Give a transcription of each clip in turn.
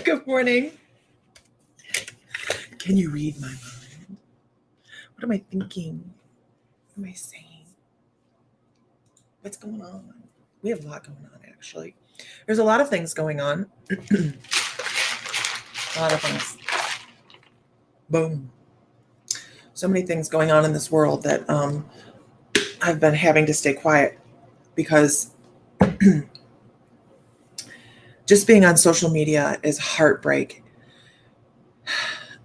Good morning. Can you read my mind? What am I thinking? What am I saying? What's going on? We have a lot going on, actually. There's a lot of things going on. A lot of things. Boom. So many things going on in this world that I've been having to stay quiet because just being on social media is heartbreak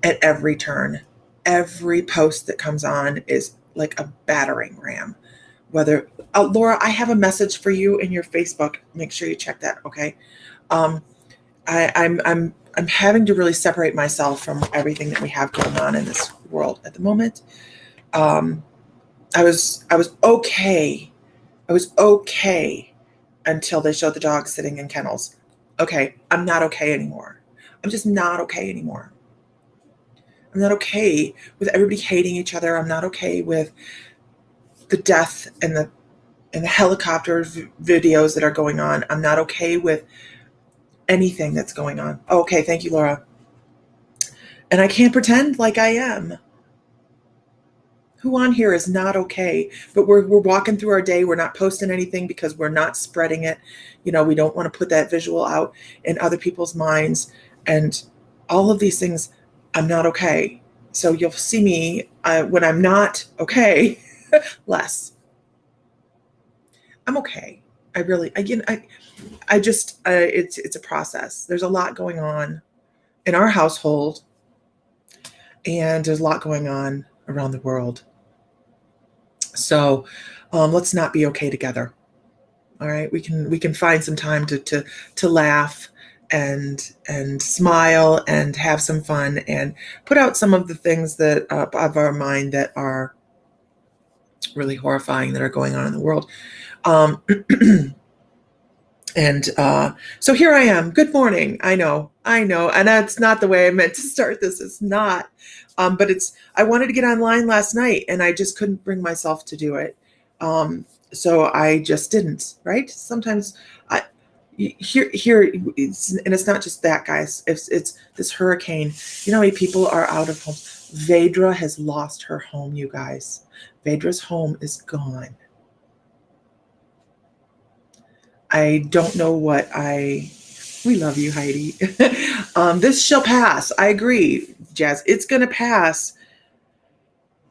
at every turn. Every post that comes on is like a battering ram. Whether Laura, I have a message for you in your Facebook. Make sure you check that, okay? I'm having to really separate myself from everything that we have going on in this world at the moment. I was okay. I was okay until they showed the dogs sitting in kennels. Okay, I'm not okay anymore. I'm just not okay anymore. I'm not okay with everybody hating each other. I'm not okay with the death and the helicopter videos that are going on. I'm not okay with anything that's going on. Oh, okay, thank you, Laura. And I can't pretend like I am. Who on here is not okay? But we're walking through our day. We're not posting anything because we're not spreading it. You know, we don't want to put that visual out in other people's minds. And all of these things, I'm not okay. So you'll see me when I'm not okay, less. I'm okay. It's a process. There's a lot going on in our household, and there's a lot going on around the world. So let's not be okay together. All right, we can find some time to laugh and smile and have some fun and put out some of the things that of our mind that are really horrifying that are going on in the world. And so here I am. Good morning. I know. And that's not the way I meant to start this. It's not. But I wanted to get online last night and I just couldn't bring myself to do it. So I just didn't, right? Sometimes it's not just that, guys. It's this hurricane. You know how many people are out of homes? Vedra has lost her home, you guys. Vedra's home is gone. I don't know we love you, Heidi. This shall pass. I agree, Jazz. It's going to pass.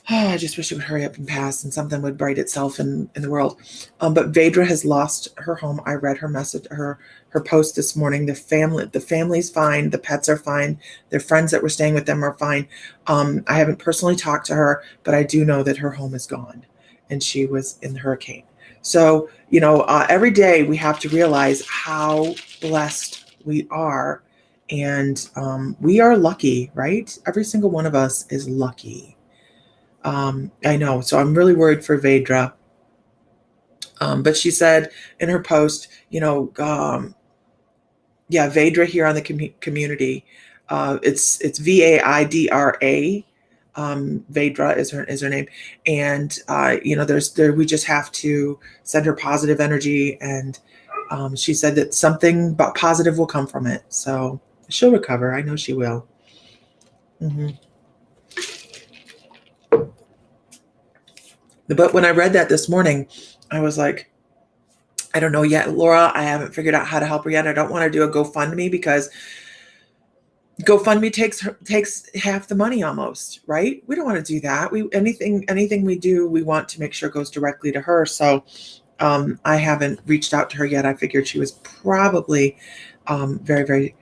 Oh, I just wish it would hurry up and pass and something would right itself in the world. But Vedra has lost her home. I read her message, her post this morning. The family's fine. The pets are fine. Their friends that were staying with them are fine. I haven't personally talked to her, but I do know that her home is gone and she was in the hurricane. So, every day we have to realize how blessed we are. And we are lucky, right? Every single one of us is lucky. I know. So I'm really worried for Vedra. But she said in her post, Vedra here on the community. It's Vaidra. Vedra is her name, and we just have to send her positive energy, and she said that something positive will come from it, so she'll recover. I know she will. But when I read that this morning, I was like, I don't know yet, Laura. I haven't figured out how to help her yet. I don't want to do a GoFundMe because GoFundMe takes half the money almost, right? We don't want to do that. Anything we do, we want to make sure goes directly to her. So I haven't reached out to her yet. I figured she was probably very, very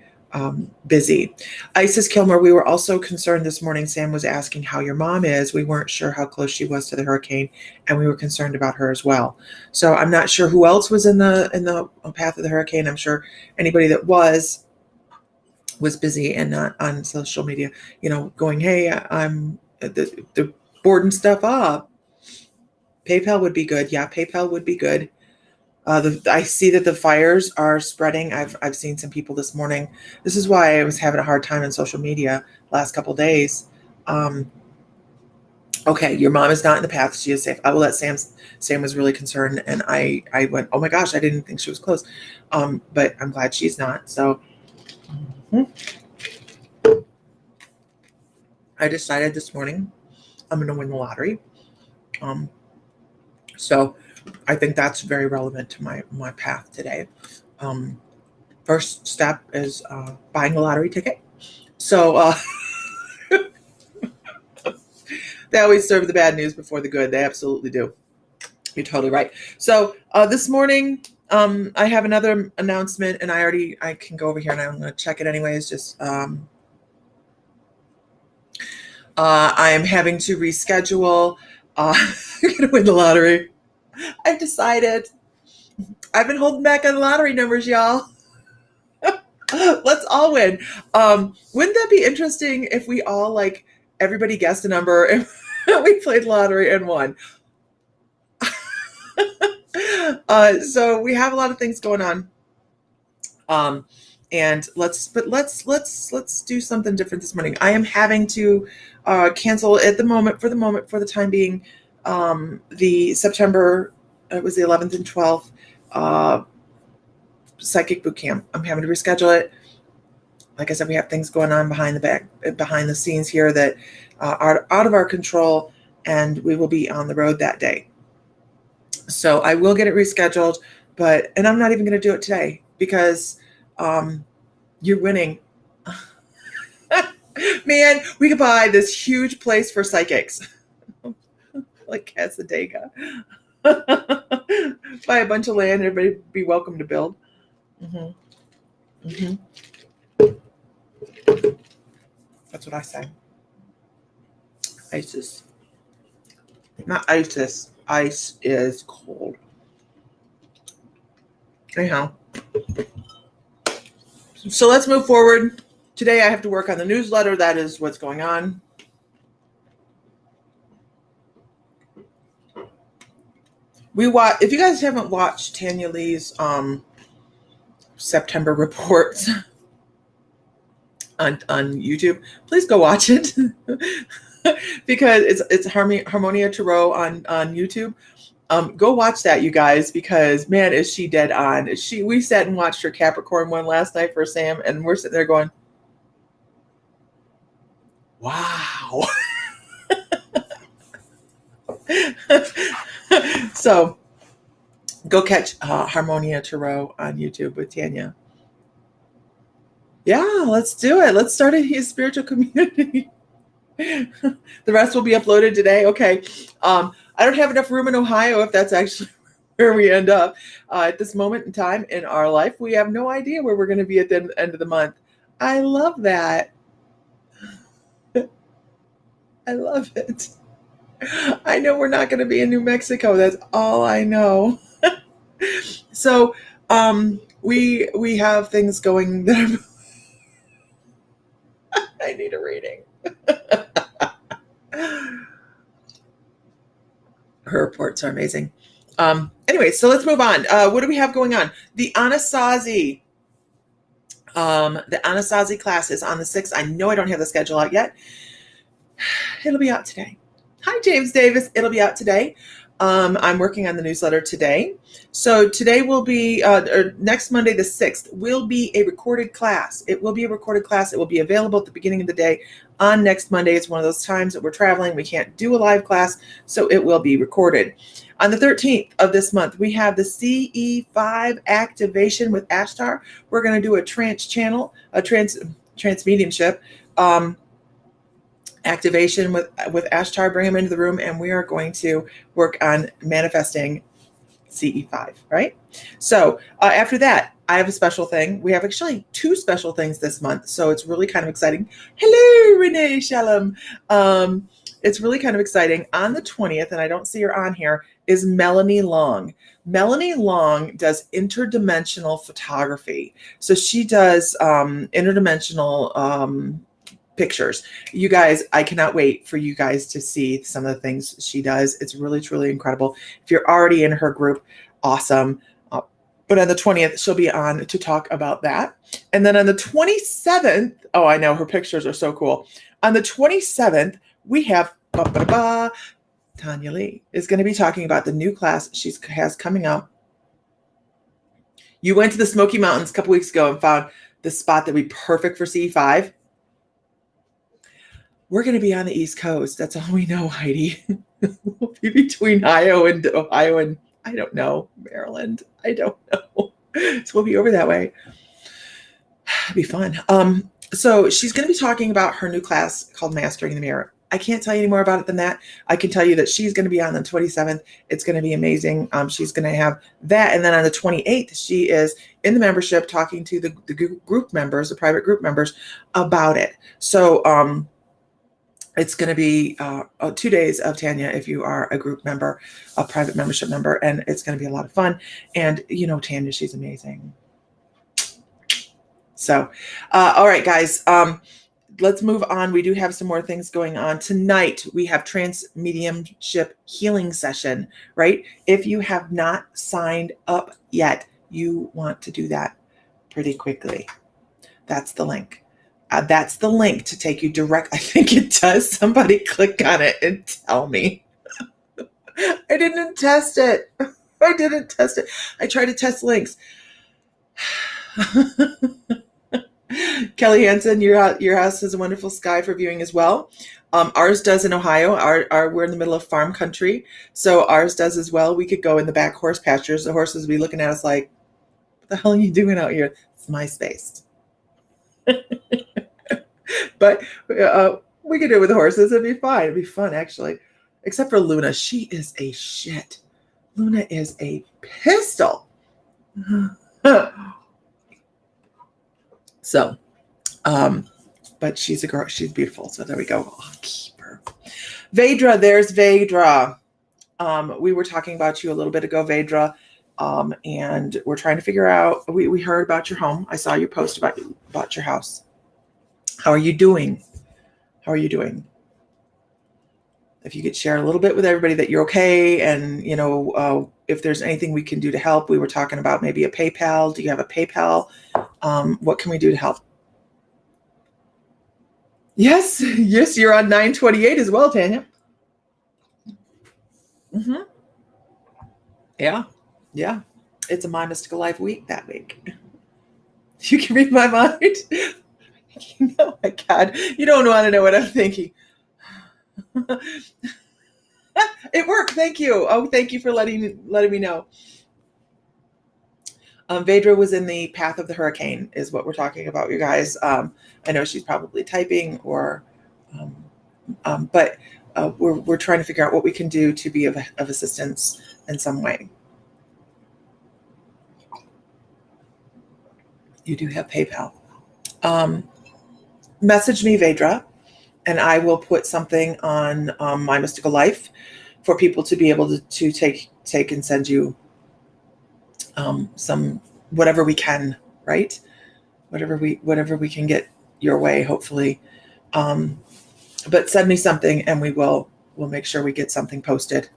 busy. Isis Kilmer, we were also concerned this morning. Sam was asking how your mom is. We weren't sure how close she was to the hurricane, and we were concerned about her as well. So I'm not sure who else was in the path of the hurricane. I'm sure anybody that was busy and not on social media, going, hey, I'm the boarding stuff up. PayPal would be good. Yeah, PayPal would be good. I see that the fires are spreading. I've seen some people this morning. This is why I was having a hard time on social media last couple of days. Okay, your mom is not in the path. She is safe. I will let Sam was really concerned, and I went, oh my gosh, I didn't think she was close. But I'm glad she's not. So I decided this morning I'm going to win the lottery. So I think that's very relevant to my path today. First step is buying a lottery ticket. So they always serve the bad news before the good. They absolutely do. You're totally right. So this morning, I have another announcement, and I can go over here and I'm going to check it anyways. Just I'm having to reschedule. I'm going to win the lottery. I've decided. I've been holding back on the lottery numbers, y'all. Let's all win. Wouldn't that be interesting if we all, like, everybody guessed a number and we played lottery and won? So we have a lot of things going on. And let's do something different this morning. I am having to cancel for the time being, the September, it was the 11th and 12th psychic boot camp. I'm having to reschedule it. Like I said, we have things going on behind the scenes here that are out of our control, and we will be on the road that day. So I will get it rescheduled, and I'm not even going to do it today because you're winning. Man, we could buy this huge place for psychics, like Casadega. Buy a bunch of land, everybody be welcome to build. That's what I say. ISIS. Not ISIS. Ice is cold. Anyhow. So let's move forward. Today I have to work on the newsletter. That is what's going on. If you guys haven't watched Tanya Lee's September reports on YouTube, please go watch it. Because it's Harmonia Tarot on YouTube. Go watch that, you guys, because man, is she dead on. We sat and watched her Capricorn one last night for Sam, and we're sitting there going, wow. So go catch Harmonia Tarot on YouTube with Tanya. Yeah, let's do it. Let's start a spiritual community. The rest will be uploaded today. Okay. I don't have enough room in Ohio if that's actually where we end up. At this moment in time in our life, we have no idea where we're going to be at the end of the month. I love that. I love it. I know we're not going to be in New Mexico. That's all I know. So we have things going that I need a reading. Her reports are amazing. Anyway, so let's move on. What do we have going on? The Anasazi. The Anasazi class is on the 6th. I know I don't have the schedule out yet. It'll be out today. Hi, James Davis. It'll be out today. I'm working on the newsletter today. So today will be, or next Monday, the 6th, will be a recorded class. It will be a recorded class. It will be available at the beginning of the day on next Monday. It's one of those times that we're traveling. We can't do a live class, so it will be recorded. On the 13th of this month, we have the CE5 activation with Ashtar. We're going to do a trance mediumship activation with Ashtar, bring him into the room, and we are going to work on manifesting CE5, right? So after that, I have a special thing. We have actually 2 special things this month, so it's really kind of exciting. Hello, Renee Shalom. It's really kind of exciting. On the 20th, and I don't see her on here, is Melanie Long. Melanie Long does interdimensional photography. So she does interdimensional pictures. You guys, I cannot wait for you guys to see some of the things she does. It's really, truly incredible. If you're already in her group, awesome. But on the 20th, she'll be on to talk about that. And then on the 27th, oh, I know, her pictures are so cool. On the 27th, we have Tanya Lee is going to be talking about the new class has coming up. You went to the Smoky Mountains a couple weeks ago and found the spot that would be perfect for C5. We're going to be on the East Coast. That's all we know, Heidi. We'll be between Ohio and I don't know, Maryland. I don't know. So we'll be over that way. It'd be fun. So she's going to be talking about her new class called Mastering the Mirror. I can't tell you any more about it than that. I can tell you that she's going to be on the 27th. It's going to be amazing. She's going to have that. And then on the 28th, she is in the membership talking to the group members, the private group members about it. So it's going to be 2 days of Tanya if you are a group member, a private membership member, and it's going to be a lot of fun. And you know, Tanya, she's amazing. So, all right, guys, let's move on. We do have some more things going on. Tonight, we have trance mediumship healing session, right? If you have not signed up yet, you want to do that pretty quickly. That's the link. That's the link to take you direct. I think it does. Somebody click on it and tell me. I didn't test it. I tried to test links. Kelly Hansen, your house has a wonderful sky for viewing as well. Ours does in Ohio. We're in the middle of farm country, so ours does as well. We could go in the back horse pastures. The horses would be looking at us like, what the hell are you doing out here? It's my space. But we could do it with the horses. It'd be fine. It'd be fun, actually. Except for Luna. She is a shit. Luna is a pistol. So, but she's a girl. She's beautiful. So there we go. I'll keep her. Vedra, there's Vedra. We were talking about you a little bit ago, Vedra. And we're trying to figure out, we heard about your home. I saw your post about your house. How are you doing? How are you doing? If you could share a little bit with everybody that you're okay, and you know, if there's anything we can do to help. We were talking about maybe a PayPal. Do you have a PayPal? What can we do to help? Yes, you're on 928 as well, Tanya. Mm-hmm. Yeah. It's a My Mystical Life week that week. You can read my mind. Oh my God, you don't want to know what I'm thinking. It worked. Thank you. Oh, thank you for letting me know. Vedra was in the path of the hurricane is what we're talking about, you guys. I know she's probably typing or, but we're trying to figure out what we can do to be of assistance in some way. You do have PayPal. Message me, Vedra, and I will put something on My Mystical Life for people to be able to take and send you some whatever we can, right? Whatever we can get your way, hopefully. But send me something, and we'll make sure we get something posted.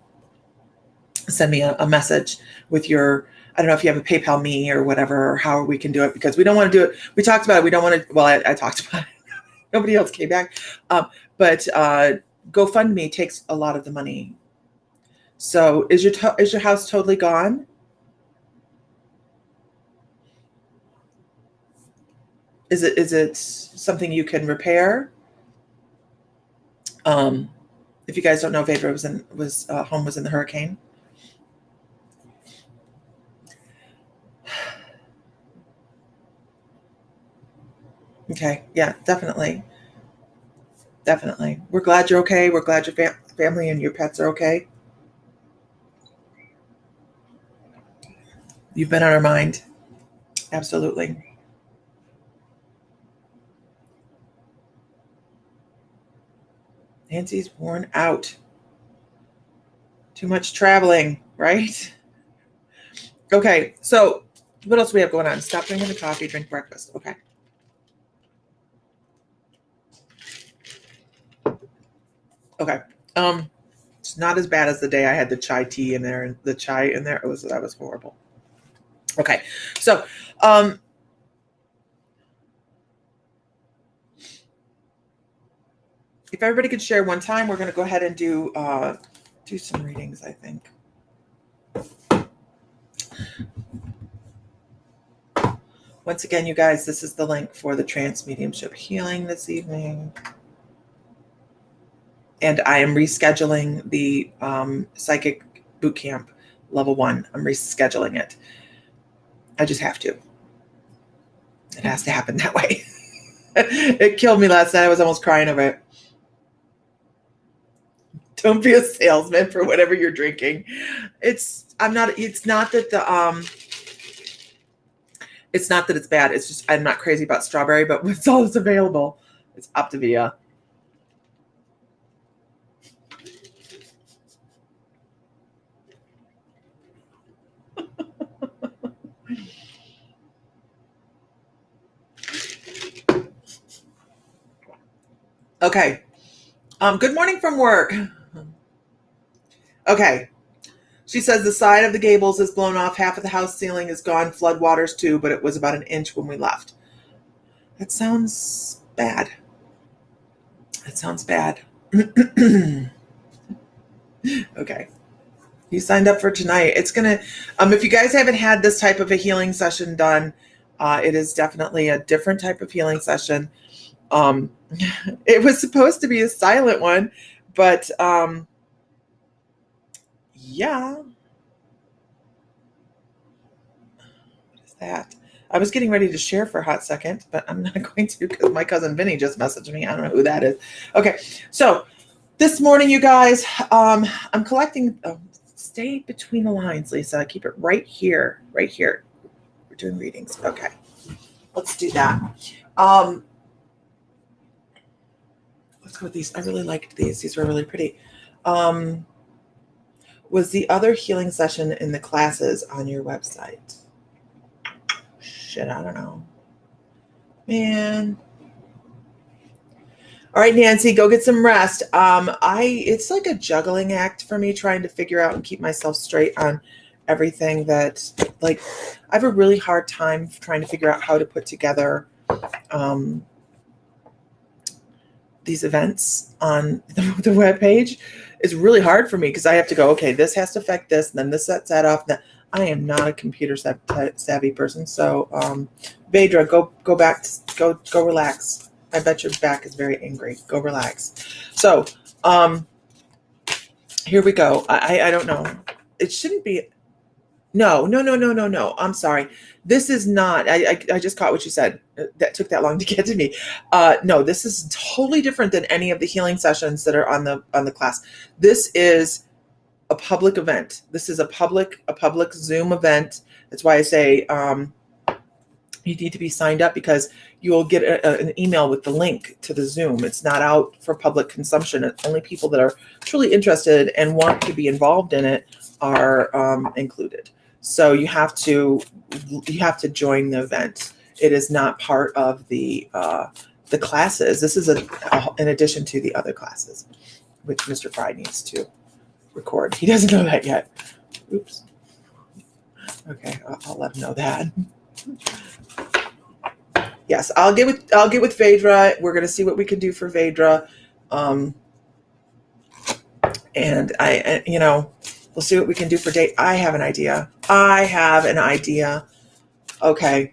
Send me a message with your. I don't know if you have a PayPal me or whatever, or how we can do it, because we don't want to do it. We talked about it. We don't want to. Well, I talked about it. Nobody else came back. But GoFundMe takes a lot of the money. So is your house totally gone? Is it something you can repair? If you guys don't know, Vedra home was in the hurricane. Okay. Yeah, definitely. Definitely. We're glad you're okay. We're glad your family and your pets are okay. You've been on our mind. Absolutely. Nancy's worn out. Too much traveling, right? Okay. So what else do we have going on? Stop drinking the coffee, drink breakfast. Okay. Okay. It's not as bad as the day I had the chai tea in there and the chai in there. That was horrible. Okay. So, if everybody could share one time, we're going to go ahead and do some readings, I think. Once again, you guys, this is the link for the trance mediumship healing this evening. And I am rescheduling the psychic boot camp level 1. I'm rescheduling it. I just have to. It has to happen that way. It killed me last night. I was almost crying over it. Don't be a salesman for whatever you're drinking. It's not that it's bad. It's just I'm not crazy about strawberry, but what's all that's available, it's Optavia. Okay. Good morning from work. Okay. She says the side of the gables is blown off. Half of the house ceiling is gone. Floodwaters too, but it was about an inch when we left. That sounds bad. That sounds bad. Okay. You signed up for tonight. It's going to, if you guys haven't had this type of a healing session done, it is definitely a different type of healing session. It was supposed to be a silent one, but yeah. What is that? I was getting ready to share for a hot second, but I'm not going to because my cousin Vinny just messaged me. I don't know who that is. Okay, so this morning, you guys, I'm collecting. Stay between the lines, Lisa. Keep it right here, right here. We're doing readings. Okay, let's do that. Let's go with these. I really liked these. These were really pretty. Was the other healing session in the classes on your website? Shit, I don't know. Man. All right, Nancy, go get some rest. It's like a juggling act for me trying to figure out and keep myself straight on everything that, like, I have a really hard time trying to figure out how to put together these events on the webpage. It's really hard for me because I have to go, okay, this has to affect this, and then this sets that off. I am not a computer savvy person. So, Vedra, go back, go relax. I bet your back is very angry. Go relax. So, here we go. I don't know. It shouldn't be. No. I'm sorry. This is not. I just caught what you said. That took that long to get to me. No, this is totally different than any of the healing sessions that are on the class. This is a public event. This is a public Zoom event. That's why I say you need to be signed up because you will get an email with the link to the Zoom. It's not out for public consumption. It's only people that are truly interested and want to be involved in it are included. So you have to join the event. It is not part of the classes. This is in addition to the other classes, which Mr. Fry needs to record. He doesn't know that yet. Oops. Okay, I'll let him know that. Yes, I'll get with Vedra. We're going to see what we can do for Vedra, and we'll see what we can do for date. I have an idea. Okay.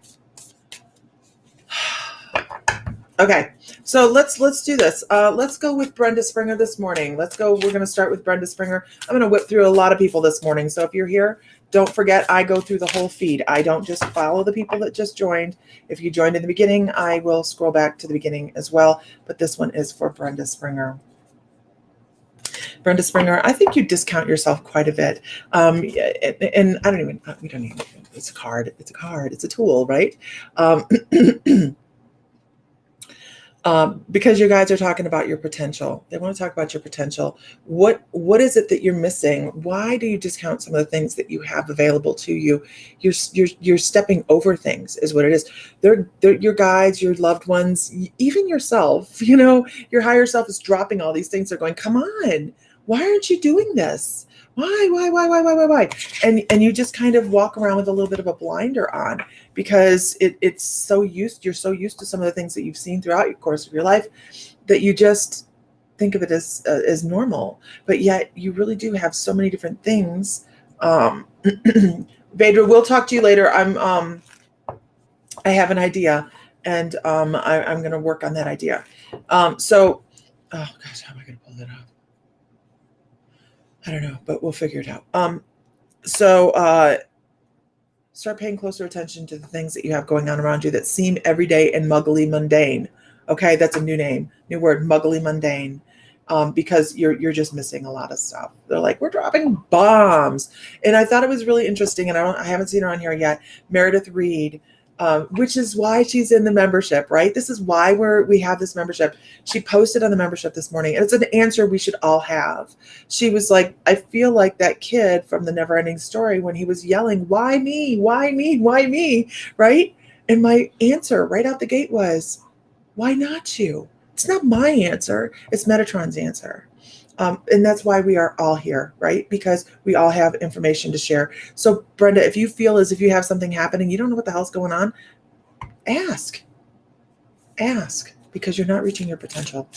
Okay. So let's do this. Let's go with Brenda Springer this morning. We're going to start with Brenda Springer. I'm going to whip through a lot of people this morning. So if you're here, don't forget, I go through the whole feed. I don't just follow the people that just joined. If you joined in the beginning, I will scroll back to the beginning as well. But this one is for Brenda Springer. Brenda Springer, I think you discount yourself quite a bit. And we don't even, it's a card. It's a card. It's a tool, right? Because you guys are talking about your potential. They want to talk about your potential. What is it that you're missing? Why do you discount some of the things that you have available to you? You're stepping over things is what it is. They're your guides, your loved ones, even yourself, your higher self is dropping all these things. They're going, come on, why aren't you doing this? Why? And you just kind of walk around with a little bit of a blinder on because you're so used to some of the things that you've seen throughout the course of your life that you just think of it as normal. But yet you really do have so many different things. Vedra, we'll talk to you later. I have an idea, and I'm going to work on that idea. Oh gosh, how am I going to pull that off? I don't know, but we'll figure it out. So start paying closer attention to the things that you have going on around you that seem everyday and muggly mundane. Okay, that's a new name, new word, muggly mundane. Because you're just missing a lot of stuff. They're like, we're dropping bombs, and I thought it was really interesting. And I haven't seen her on here yet, Meredith Reed, which is why she's in the membership, right? This is why we have this membership. She posted on the membership this morning, and it's an answer we should all have. She was like, I feel like that kid from the Neverending Story when he was yelling, "Why me? Why me? Why me?" Right? And my answer right out the gate was, why not you? It's not my answer. It's Metatron's answer. And that's why we are all here, right? Because we all have information to share. So, Brenda, if you feel as if you have something happening, you don't know what the hell's going on, ask. Ask, because you're not reaching your potential.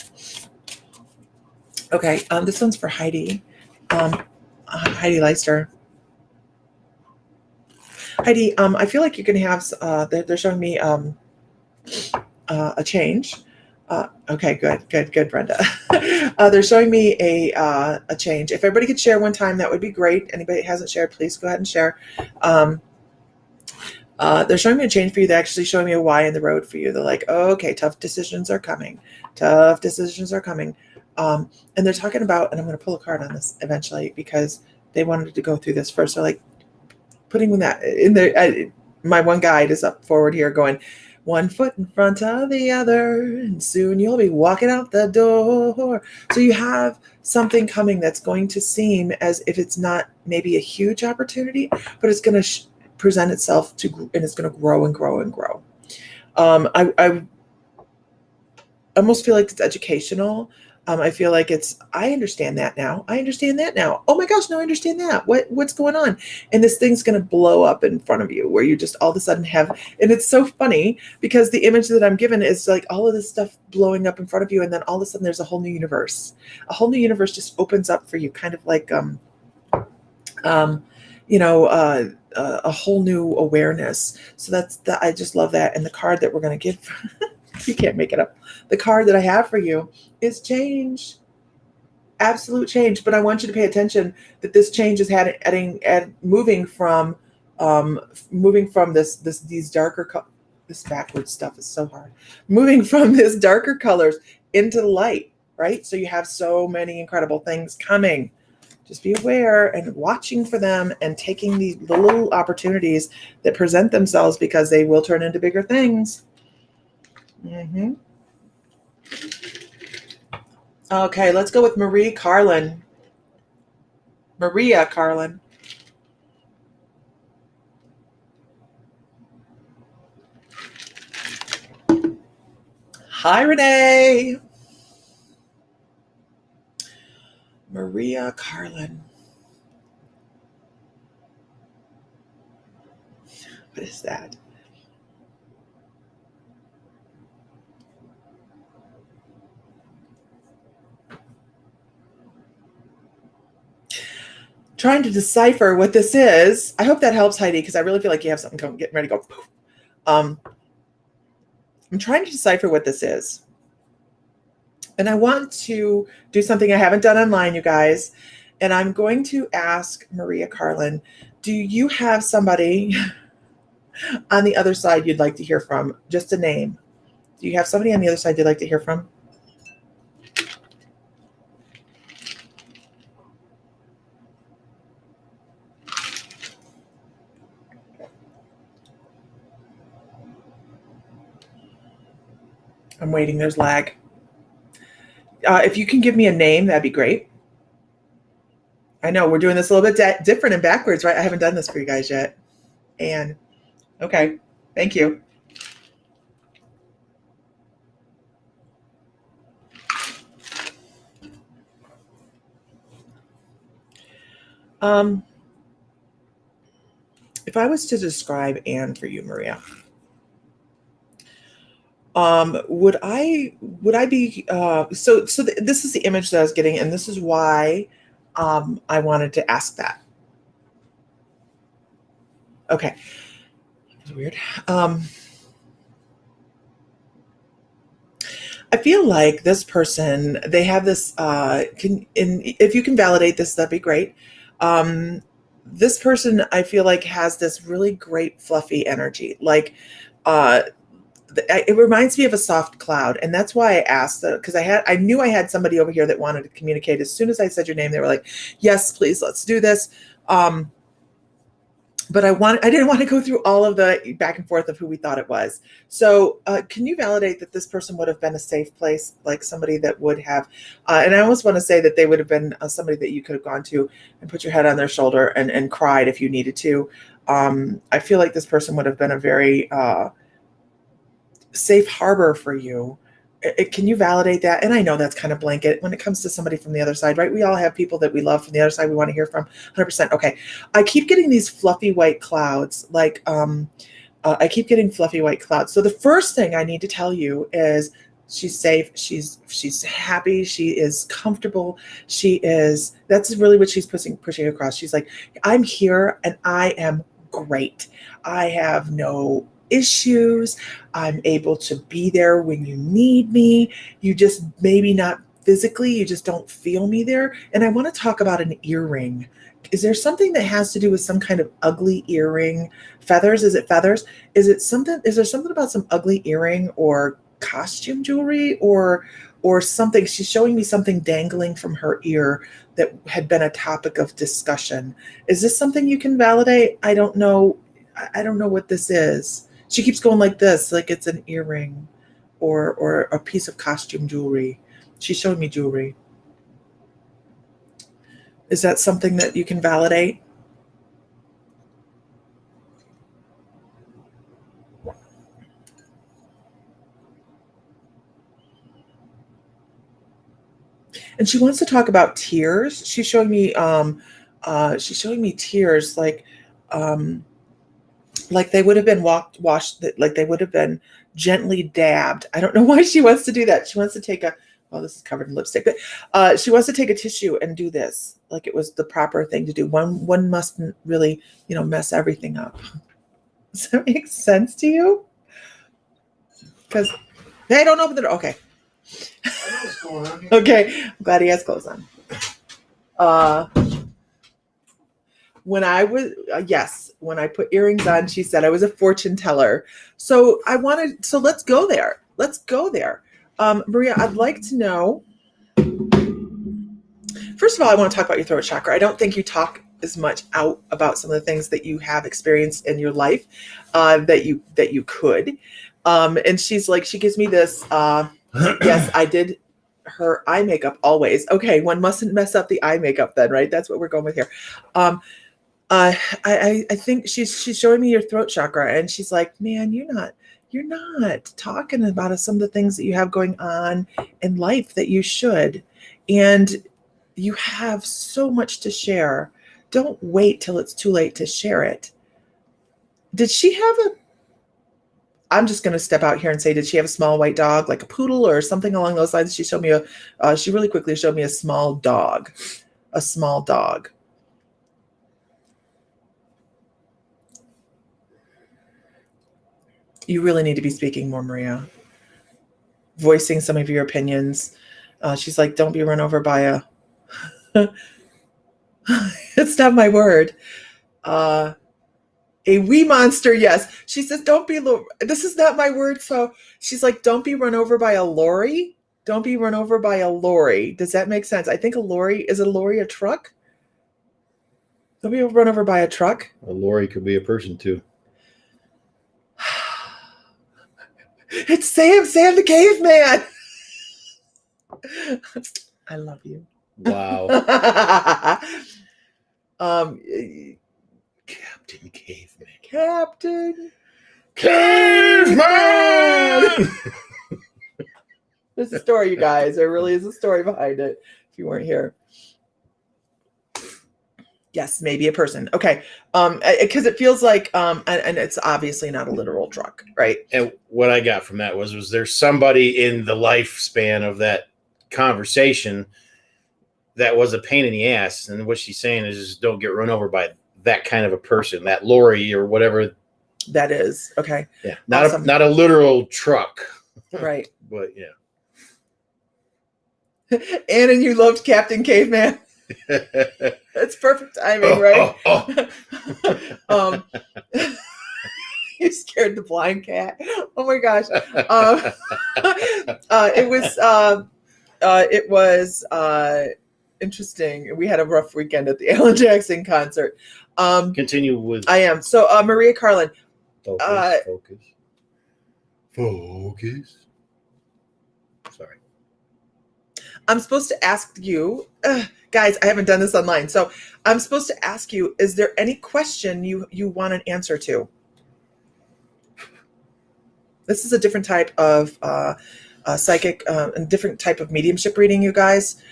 Okay, this one's for Heidi. Heidi Leister. Heidi, I feel like you're going to have, they're showing me a change. Okay, good, Brenda. They're showing me a change. If everybody could share one time, that would be great. Anybody that hasn't shared, please go ahead and share. They're showing me a change for you. They're actually showing me a Y in the road for you. They're like, oh, okay, tough decisions are coming. Tough decisions are coming. And they're talking about, and I'm going to pull a card on this eventually because they wanted to go through this first. They're like putting that in there. My one guide is up forward here going, one foot in front of the other, and soon you'll be walking out the door. So you have something coming that's going to seem as if it's not maybe a huge opportunity, but it's going to present itself and it's going to grow and grow and grow. I almost feel like it's educational. I feel like I understand that now. I understand that now. Oh my gosh, no, I understand that. What's going on? And this thing's going to blow up in front of you where you just all of a sudden have, and it's so funny because the image that I'm given is like all of this stuff blowing up in front of you. And then all of a sudden there's a whole new universe. A whole new universe just opens up for you, kind of like, a whole new awareness. So I just love that. And the card that we're going to give, you can't make it up. The card that I have for you is change, absolute change. But I want you to pay attention that this change is moving from these darker, this backwards stuff is so hard. Moving from this darker colors into the light, right? So you have so many incredible things coming. Just be aware and watching for them and taking the little opportunities that present themselves because they will turn into bigger things. Mm-hmm. Okay, let's go with Maria Carlin. Hi, Renee. Maria Carlin. What is that? Trying to decipher what this is. I hope that helps, Heidi, because I really feel like you have something getting ready to go. I'm trying to decipher what this is. And I want to do something I haven't done online, you guys. And I'm going to ask Maria Carlin, do you have somebody on the other side you'd like to hear from? Just a name. Do you have somebody on the other side you'd like to hear from? I'm waiting. There's lag. If you can give me a name, that'd be great. I know we're doing this a little bit different and backwards, right? I haven't done this for you guys yet. And okay, thank you. If I was to describe Anne for you, Maria, would I be this is the image that I was getting, and this is why I wanted to ask that. Okay, that's weird. I feel like this person, they have this, if you can validate this, that'd be great. Um, this person, I feel like, has this really great fluffy energy. Like, uh, it reminds me of a soft cloud, and that's why I asked, because I knew I had somebody over here that wanted to communicate. As soon as I said your name, they were like, yes, please, let's do this. But I didn't want to go through all of the back and forth of who we thought it was. So can you validate that this person would have been a safe place, like somebody that would have, and I almost want to say that they would have been somebody that you could have gone to and put your head on their shoulder and cried if you needed to. I feel like this person would have been a very safe harbor for you. Can you validate that? And I know that's kind of blanket when it comes to somebody from the other side, right? We all have people that we love from the other side we want to hear from. 100%. Okay. I keep getting these fluffy white clouds. Like, I keep getting fluffy white clouds. So the first thing I need to tell you is she's safe. She's happy. She is comfortable. That's really what she's pushing across. She's like, I'm here and I am great. I have no issues. I'm able to be there when you need me. You just maybe not physically, you just don't feel me there. And I want to talk about an earring. Is there something that has to do with some kind of ugly earring? Feathers? Is it feathers? Is there something about some ugly earring or costume jewelry or something? She's showing me something dangling from her ear that had been a topic of discussion. Is this something you can validate? I don't know what this is. She keeps going like this, like it's an earring or a piece of costume jewelry. She's showing me jewelry. Is that something that you can validate? And she wants to talk about tears. She's showing me tears like they would have been washed, like they would have been gently dabbed. I don't know why she wants to do that. She wants to take well, this is covered in lipstick, but she wants to take a tissue and do this like it was the proper thing to do. One mustn't really, mess everything up. Does that make sense to you? Because they don't open the door. Okay. I know what's going on here. Okay. I'm glad he has clothes on. When I put earrings on, she said I was a fortune teller. So let's go there. Maria, I'd like to know, first of all, I want to talk about your throat chakra. I don't think you talk as much out about some of the things that you have experienced in your life that you could. And she's like, she gives me this, yes, I did her eye makeup always. Okay, one mustn't mess up the eye makeup then, right? That's what we're going with here. I think she's showing me your throat chakra, and she's like, man, you're not talking about some of the things that you have going on in life that you should. And you have so much to share. Don't wait till it's too late to share it. Did she have I'm just going to step out here and say, did she have a small white dog, like a poodle or something along those lines? She showed me she really quickly showed me a small dog. You really need to be speaking more, Maria. Voicing some of your opinions. She's like, don't be run over by a... It's not my word. A wee monster, yes. She says, don't be... This is not my word, so she's like, don't be run over by a lorry. Don't be run over by a lorry. Does that make sense? I think is a lorry a truck? Don't be run over by a truck. A lorry could be a person, too. It's Sam the caveman. I love you. Wow. Captain Caveman. There's a story, you guys. There really is a story behind it. If you weren't here. Yes, maybe a person. Okay. Because it feels like, and it's obviously not a literal truck, right? And what I got from that was there somebody in the lifespan of that conversation that was a pain in the ass? And what she's saying is just don't get run over by that kind of a person, that lorry or whatever that is. Okay. Yeah. Not a literal truck. Right. But yeah. Ann and you loved Captain Caveman. That's perfect timing, right? um, you scared the blind cat. Oh my gosh. It was interesting. We had a rough weekend at the Alan Jackson concert. Continue with. I am. So Maria Carlin. Focus. Sorry. I'm supposed to ask you, guys, I haven't done this online. So I'm supposed to ask you, is there any question you want an answer to? This is a different type of psychic, and different type of mediumship reading, you guys.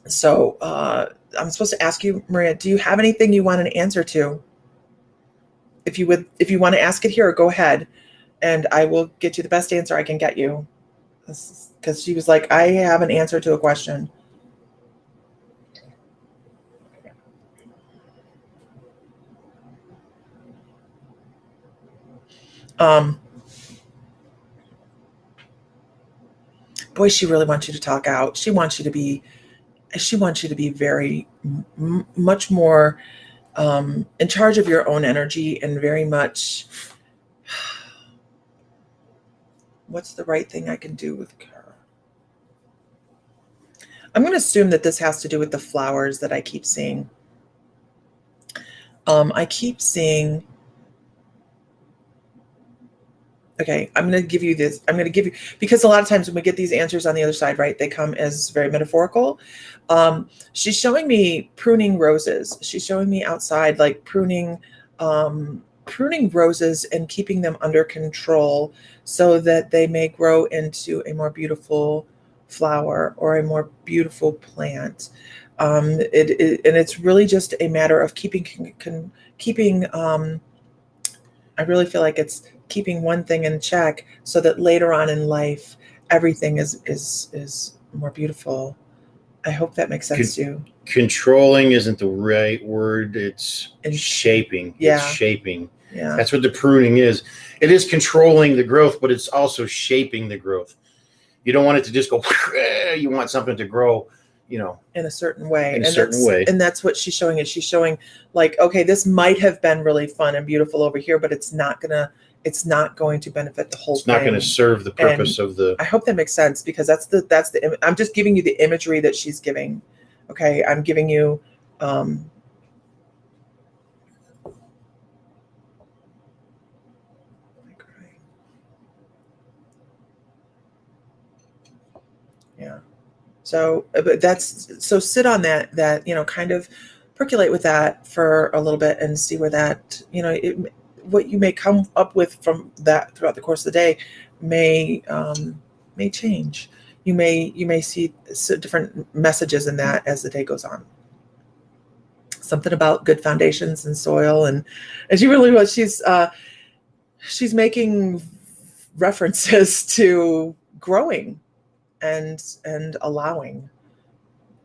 So I'm supposed to ask you, Maria, do you have anything you want an answer to? If you want to ask it here, go ahead, and I will get you the best answer I can get you. Because she was like, I have an answer to a question. Boy, she really wants you to talk out. She wants you to be very much more in charge of your own energy, and very much, what's the right thing I can do with her? I'm going to assume that this has to do with the flowers that I keep seeing. I keep seeing. Okay, I'm going to give you this. I'm going to give you, because a lot of times when we get these answers on the other side, right, they come as very metaphorical. She's showing me pruning roses. She's showing me outside, like pruning roses and keeping them under control so that they may grow into a more beautiful flower or a more beautiful plant. And it's really just a matter of keeping. I really feel like it's keeping one thing in check so that later on in life, everything is more beautiful. I hope that makes sense to you. Controlling isn't the right word. It's shaping. Yeah. It's shaping. Yeah. That's what the pruning is. It is controlling the growth, but it's also shaping the growth. You don't want it to just go, you want something to grow, in a certain way. And that's what she's showing. She's showing like, okay, this might have been really fun and beautiful over here, but it's not going to benefit the whole thing. It's not going to serve the purpose of the. I hope that makes sense, because that's the I'm just giving you the imagery that she's giving. Okay. I'm giving you, yeah. So, but sit on that, kind of percolate with that for a little bit and see where that, what you may come up with from that throughout the course of the day may change. You may see different messages in that as the day goes on. Something about good foundations and soil, and she really was. She's making references to growing and allowing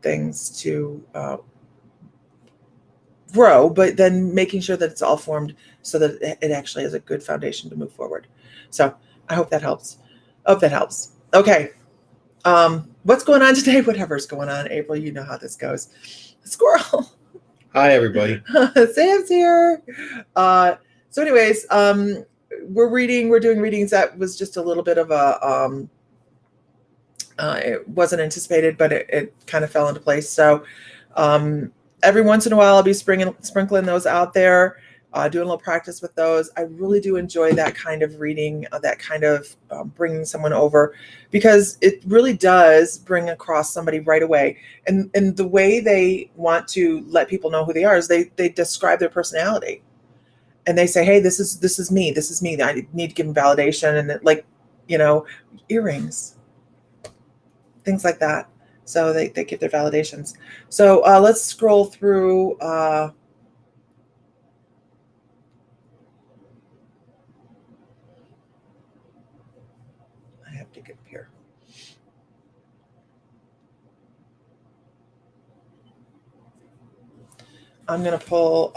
things to grow, but then making sure that it's all formed so that it actually has a good foundation to move forward. So I hope that helps. Okay. What's going on today? Whatever's going on, April, you know how this goes. Squirrel. Hi, everybody. Sam's here. So anyways, we're doing readings. That was just a little bit of a, it wasn't anticipated, but it kind of fell into place. So every once in a while, I'll be sprinkling those out there, doing a little practice with those. I really do enjoy that kind of reading, that kind of bringing someone over, because it really does bring across somebody right away. And the way they want to let people know who they are is they describe their personality. And they say, hey, this is me. I need to give them validation. And earrings. Things like that. So they give their validations. So let's scroll through. I have to get up here. I'm going to pull,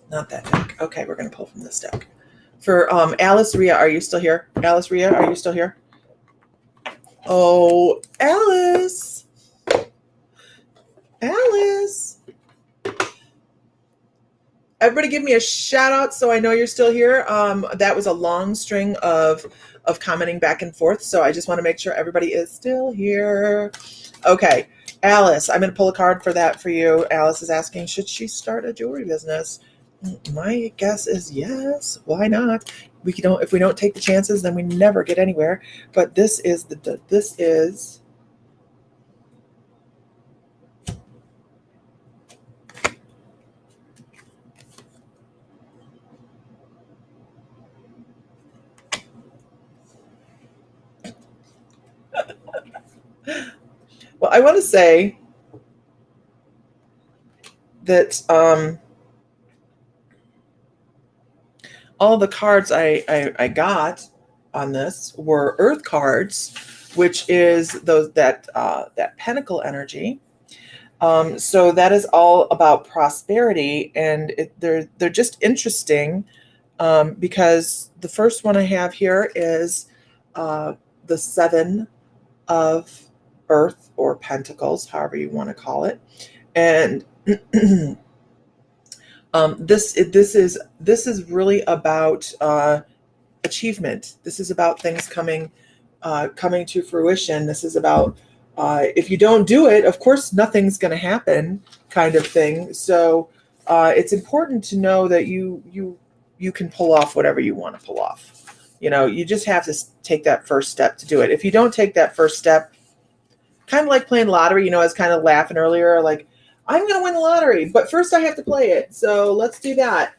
not that deck. Okay, we're going to pull from this deck. For Alice Rhea, are you still here? Alice Rhea, are you still here? Oh, Alice. Alice. Everybody give me a shout out so I know you're still here. That was a long string of commenting back and forth, so I just want to make sure everybody is still here. Okay, Alice, I'm going to pull a card for that for you. Alice is asking, should she start a jewelry business? My guess is yes. Why not? If we don't take the chances, then we never get anywhere. But this is well, I want to say that all the cards I got on this were Earth cards, which is that Pentacle energy. So that is all about prosperity, and they're just interesting because the first one I have here is the Seven of Earth or Pentacles, however you want to call it, and this is really about achievement. This is about things coming to fruition. This is about if you don't do it, of course, nothing's going to happen, kind of thing. So it's important to know that you can pull off whatever you want to pull off. You just have to take that first step to do it. If you don't take that first step, kind of like playing lottery, I was kind of laughing earlier, like, I'm going to win the lottery, but first I have to play it. So let's do that.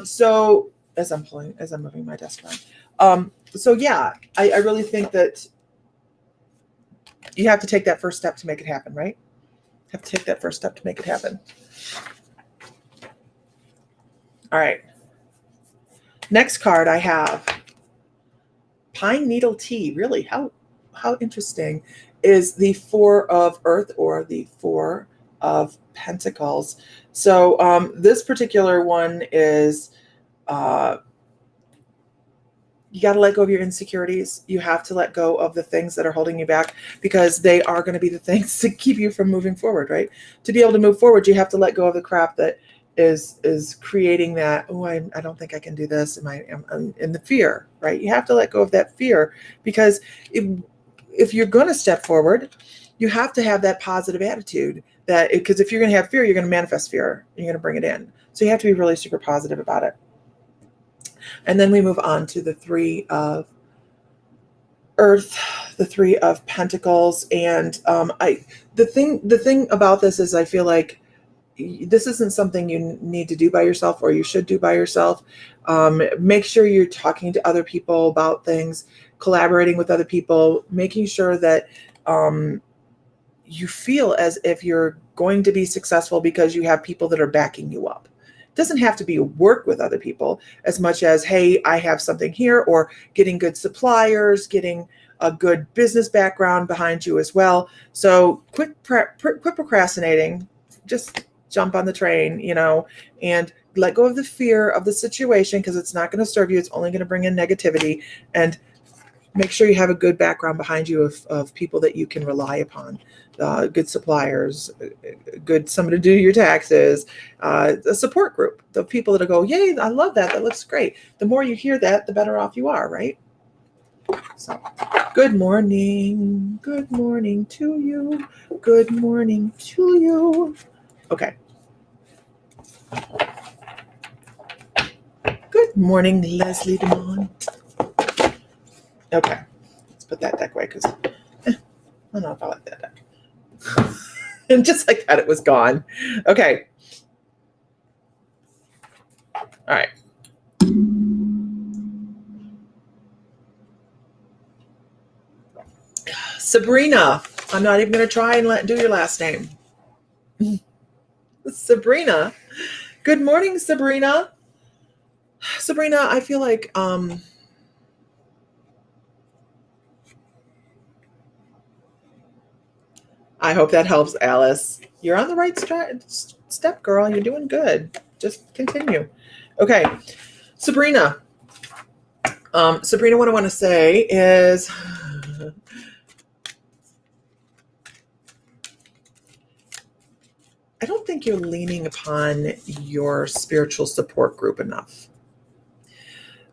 So as I'm moving my desk around. So yeah, I really think that you have to take that first step to make it happen, right? You have to take that first step to make it happen. All right. Next card I have Pine Needle Tea. Really, how interesting is the Four of Earth or the Four of Pentacles. So this particular one is you got to let go of your insecurities. You have to let go of the things that are holding you back, because they are going to be the things to keep you from moving forward, right? To be able to move forward, you have to let go of the crap that is creating that, I don't think I can do this. I'm in the fear, right? You have to let go of that fear, because if you're going to step forward, you have to have that positive attitude, because if you're going to have fear, you're going to manifest fear. You're going to bring it in. So you have to be really super positive about it. And then we move on to the Three of Earth, the Three of Pentacles. And the thing about this is I feel like this isn't something you need to do by yourself, or you should do by yourself. Make sure you're talking to other people about things, collaborating with other people, making sure that you feel as if you're going to be successful because you have people that are backing you up. It doesn't have to be work with other people as much as, hey, I have something here, or getting good suppliers, getting a good business background behind you as well. So quit procrastinating. Just jump on the train, and let go of the fear of the situation, because it's not going to serve you. It's only going to bring in negativity. And make sure you have a good background behind you of people that you can rely upon, good suppliers, somebody to do your taxes, a support group, the people that'll go, yay, I love that. That looks great. The more you hear that, the better off you are, right? So, good morning. Good morning to you. Good morning to you. Okay. Good morning, Leslie DeMond. Okay, let's put that deck away, because I don't know if I like that deck. And just like that, it was gone. Okay. All right. Sabrina. I'm not even going to try and do your last name. Sabrina. Good morning, Sabrina. Sabrina, I feel like I hope that helps, Alice. You're on the right step, girl. You're doing good. Just continue. Okay. Sabrina, Sabrina, what I want to say is I don't think you're leaning upon your spiritual support group enough.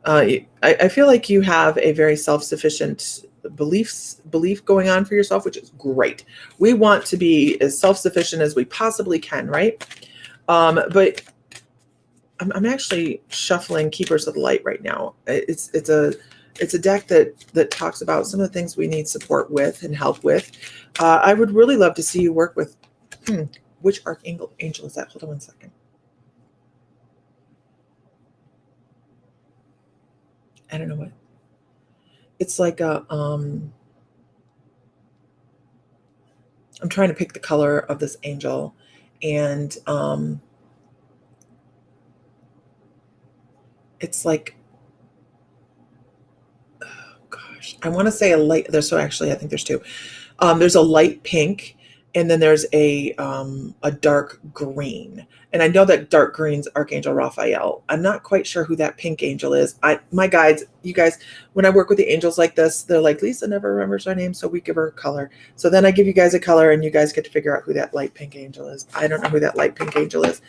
I feel like you have a very self-sufficient belief going on for yourself, which is great. We want to be as self-sufficient as we possibly can, right? But I'm actually shuffling Keepers of the Light right now. It's a deck that talks about some of the things we need support with and help with. I would really love to see you work with. Which archangel is that? Hold on one second. I don't know what. It's like a I'm trying to pick the color of this angel, and it's like, oh gosh, I want to say a light. So actually, I think there's two. There's a light pink, and then there's a dark green. And I know that dark green's Archangel Raphael. I'm not quite sure who that pink angel is. My guides, you guys, when I work with the angels like this, they're like, Lisa never remembers our name, so we give her a color. So then I give you guys a color, and you guys get to figure out who that light pink angel is. I don't know who that light pink angel is.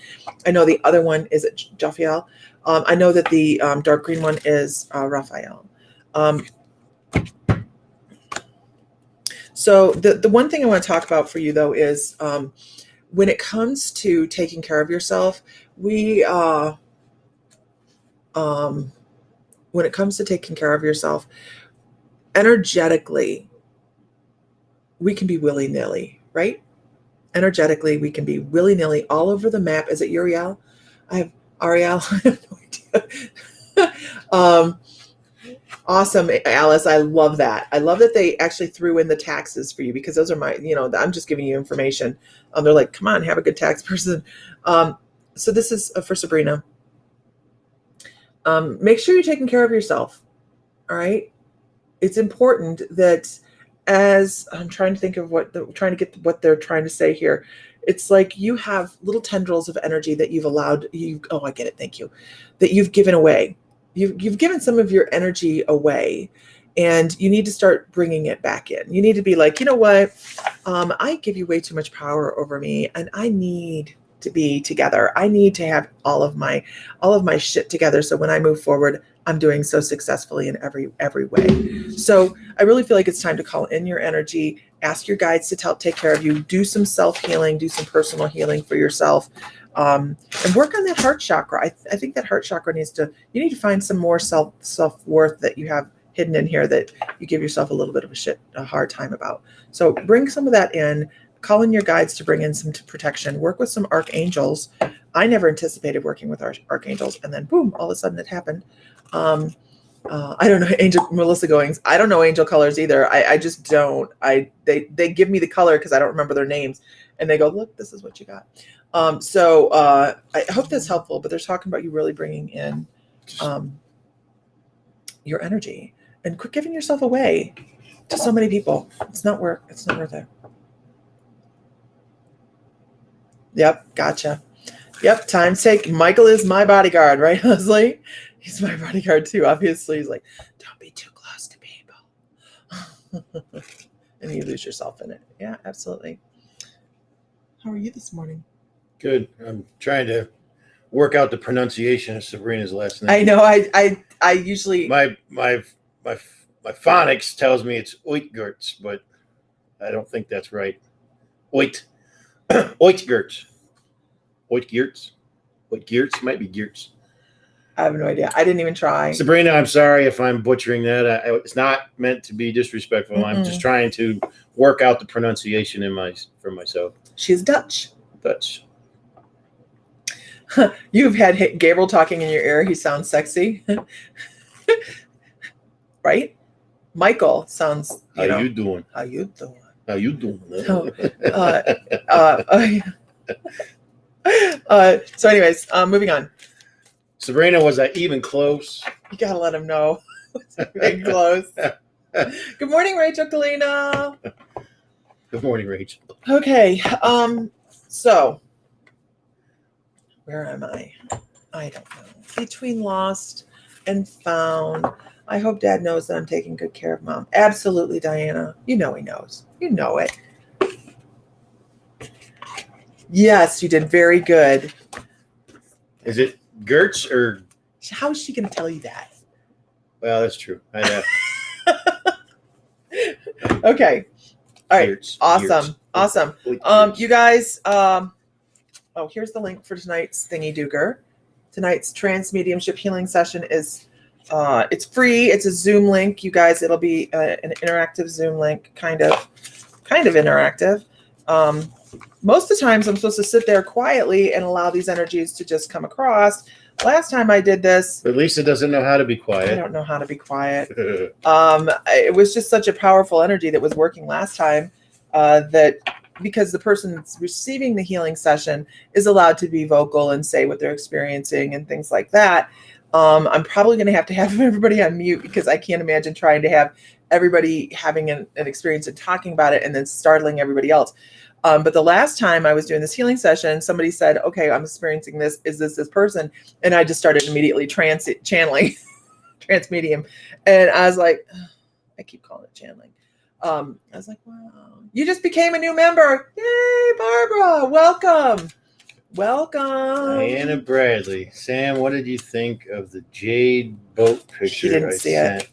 I know the other one is Jophiel. I know that the dark green one is Raphael. So the one thing I want to talk about for you, though, is when it comes to taking care of yourself, when it comes to taking care of yourself, energetically, we can be willy-nilly, right? Energetically, we can be willy-nilly all over the map. Is it Uriel? I have Ariel. I have no idea. Awesome, Alice. I love that. I love that they actually threw in the taxes for you, because those are my, I'm just giving you information. They're like, come on, have a good tax person. So this is for Sabrina. Make sure you're taking care of yourself. All right. It's important that, as I'm trying to think of what they're trying to say here. It's like you have little tendrils of energy that you've allowed you. Oh, I get it. Thank you. That you've given away. You've given some of your energy away, and you need to start bringing it back in. You need to be like, you know what? I give you way too much power over me, and I need to be together. I need to have all of my shit together. So when I move forward, I'm doing so successfully in every way. So I really feel like it's time to call in your energy, ask your guides to help take care of you, do some self-healing, do some personal healing for yourself. And work on that heart chakra. I think that heart chakra you need to find some more self-worth that you have hidden in here that you give yourself a little bit of a hard time about. So bring some of that in, call in your guides to bring in some protection, work with some archangels. I never anticipated working with archangels, and then boom, all of a sudden it happened. I don't know, Melissa Goings. I don't know angel colors either. I just don't. They give me the color because I don't remember their names, and they go, look, this is what you got. So I hope that's helpful, but they're talking about you really bringing in your energy, and quit giving yourself away to so many people. It's not worth it. Yep. Gotcha. Yep. Time's taken. Michael is my bodyguard, right, Leslie? He's my bodyguard too. Obviously, he's like, don't be too close to people. And you lose yourself in it. Yeah, absolutely. How are you this morning? Good. I'm trying to work out the pronunciation of Sabrina's last name. I know. I usually my phonics tells me it's Oitgerts, but I don't think that's right. Oitgerts. Oitgerts might be Geerts. I have no idea. I didn't even try. Sabrina, I'm sorry if I'm butchering that. It's not meant to be disrespectful. Mm-mm. I'm just trying to work out the pronunciation for myself. She's Dutch. Dutch. You've had Gabriel talking in your ear. He sounds sexy. Right? Michael sounds, How you doing? How you doing? How you doing? So anyways, moving on. Sabrina, was I even close? You gotta let him know. Big close. Good morning, Rachel Kalina. Good morning, Rachel. Okay. So where am I? I don't know. Between lost and found. I hope Dad knows that I'm taking good care of Mom. Absolutely, Diana. You know he knows. You know it. Yes, you did very good. Is it Gertz or? How is she going to tell you that? Well, that's true. I Okay. All right. Gertz, Awesome. Gertz. Awesome. Gertz. You guys, oh, here's the link for tonight's Thingy Dooger. Tonight's trans mediumship healing session is it's free. It's a Zoom link, you guys. It'll be an interactive Zoom link, kind of interactive. Most of the times I'm supposed to sit there quietly and allow these energies to just come across. Last time I did this, But Lisa doesn't know how to be quiet. I don't know how to be quiet. It was just such a powerful energy that was working last time that because the person that's receiving the healing session is allowed to be vocal and say what they're experiencing and things like that. I'm probably going to have everybody on mute because I can't imagine trying to have everybody having an experience and talking about it and then startling everybody else. But the last time I was doing this healing session, somebody said, okay, I'm experiencing this. Is this person? And I just started immediately channeling, trans medium. And I was like, I keep calling it channeling. I was like, wow, you just became a new member. Yay, Barbara. Welcome. Diana Bradley. Sam, what did you think of the jade boat picture? She didn't see it.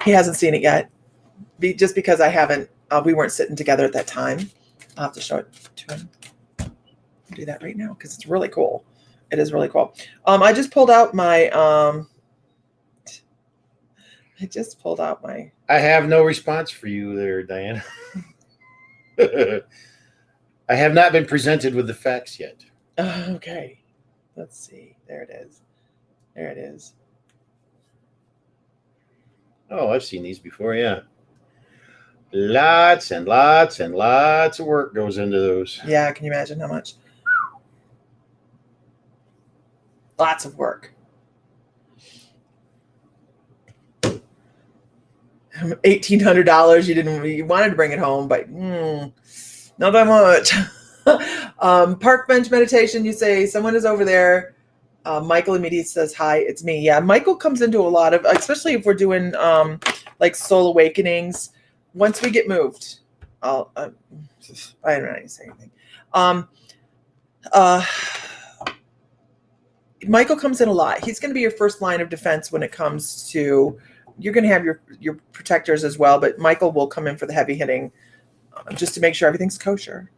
He hasn't seen it yet. Just because I haven't, we weren't sitting together at that time. I'll have to show it to him. I'll do that right now because it's really cool. It is really cool. I just pulled out my, I have no response for you there, Diana. I have not been presented with the facts yet. Okay. Let's see. There it is. There it is. Oh, I've seen these before, yeah. Lots and lots and lots of work goes into those. Yeah, can you imagine how much? Lots of work. $1,800. You wanted to bring it home, but not that much. Park bench meditation. You say someone is over there. Michael immediately says, hi, it's me. Yeah, Michael comes into a lot of, especially if we're doing like soul awakenings. Once we get moved, I don't know how to say anything. Michael comes in a lot. He's going to be your first line of defense when it comes to, you're going to have your protectors as well, but Michael will come in for the heavy hitting just to make sure everything's kosher.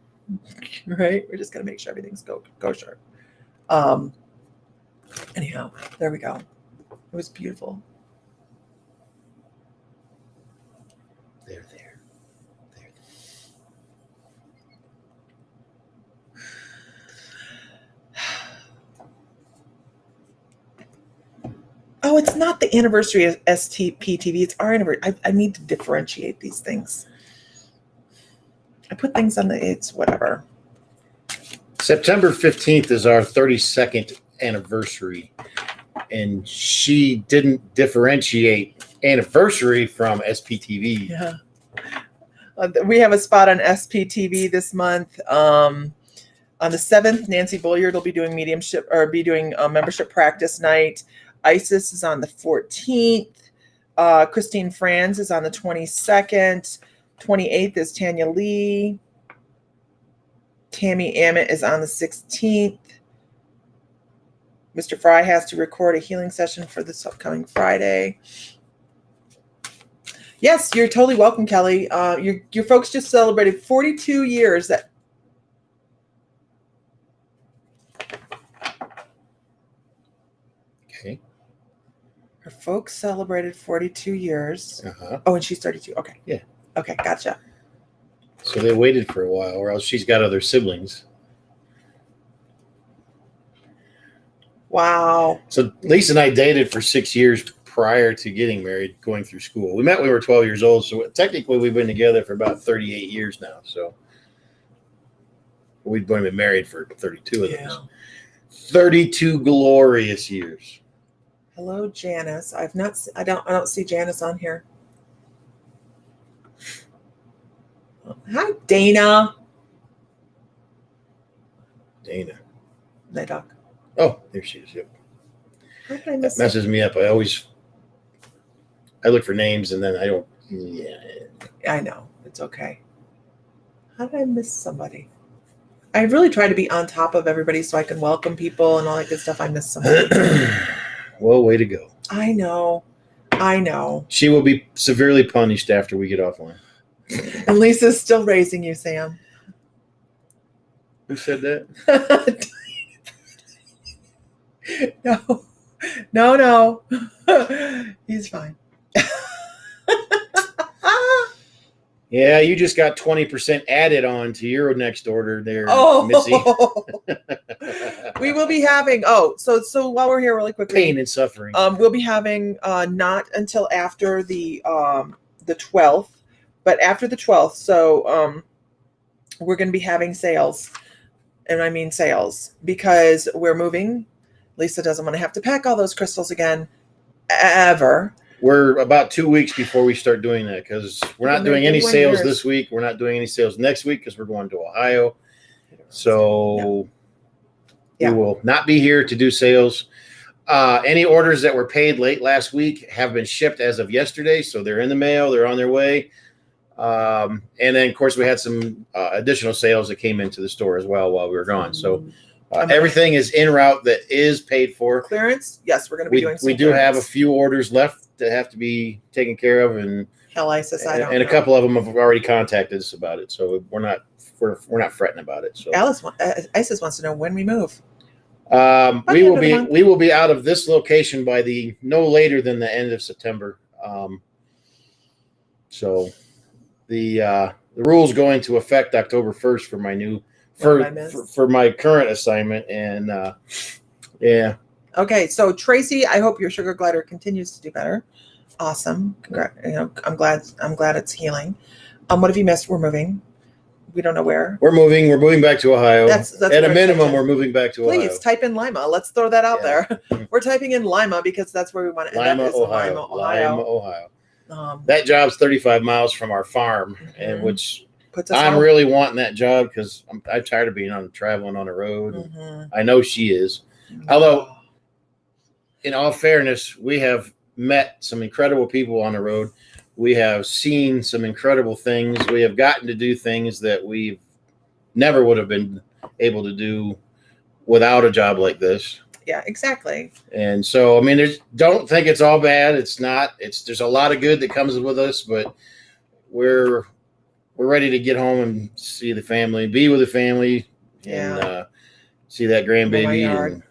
Right? We're just going to make sure everything's kosher. Anyhow, there we go. It was beautiful. There. Oh, it's not the anniversary of STPTV. It's our anniversary. I need to differentiate these things. I put things on it's whatever. September 15th is our 32nd anniversary, and she didn't differentiate anniversary from SPTV. Yeah. We have a spot on SPTV this month. On the 7th, Nancy Bulliard will be doing membership practice night. Isis is on the 14th. Christine Franz is on the 22nd. 28th is Tanya Lee. Tammy Ammett is on the 16th. Mr. Fry has to record a healing session for this upcoming Friday. Yes, you're totally welcome, Kelly. Your folks just celebrated 42 years. Okay. Her folks celebrated 42 years. Uh-huh. Oh, and she's 32. Okay. Yeah. Okay, gotcha. So they waited for a while, or else she's got other siblings. Wow. So Lisa and I dated for 6 years prior to getting married, going through school. We met when we were 12 years old, so technically we've been together for about 38 years now. So we've been married for 32 of those. 32 glorious years. Hello, Janice. I don't see Janice on here. Hi, Dana. Dana. Night Doc. Oh, there she is. Yep. How did I miss That messes me up. I always I look for names and then I don't. Yeah. I know. It's okay. How did I miss somebody? I really try to be on top of everybody so I can welcome people and all that good stuff. I miss somebody. Well, way to go. I know. She will be severely punished after we get offline. And Lisa's still raising you, Sam. Who said that? No. He's fine. Yeah, you just got 20% added on to your next order there, Missy. We will be having, so while we're here really quickly. Pain and suffering. We'll be having not until after the 12th, but after the 12th. So we're going to be having sales. And I mean sales because we're moving. Lisa doesn't want to have to pack all those crystals again, ever. We're about 2 weeks before we start doing that because we're not doing any sales this week. We're not doing any sales next week because we're going to Ohio. So we will not be here to do sales. Any orders that were paid late last week have been shipped as of yesterday. So they're in the mail. They're on their way. And then, of course, we had some additional sales that came into the store as well while we were gone. So everything is en route that is paid for. Clearance? Yes, we're going to be doing some We do have a few orders left that have to be taken care of. And Isis, I don't and know. a couple of them have already contacted us about it. So we're not fretting about it. So Isis wants to know when we move. We will be out of this location by no later than the end of September. So the rules go into effect October 1st for my new for my current assignment, and yeah. Okay, so Tracy, I hope your sugar glider continues to do better. Awesome. I'm glad it's healing. What have you missed? We're moving. We don't know where. We're moving back to Ohio. That's at a minimum. We're moving back to Ohio. Please type in Lima. Let's throw that out there. We're typing in Lima because that's where we want to end up. Lima, Ohio. That job's 35 miles from our farm, and which I'm really wanting that job because I'm tired of being traveling on the road. I know she is. Although, in all fairness, we have met some incredible people on the road. We have seen some incredible things. We have gotten to do things that we never would have been able to do without a job like this. Yeah, exactly. And so, I mean, don't think it's all bad. It's not. There's a lot of good that comes with us, but we're ready to get home and see the family, be with the family, and see that grandbaby.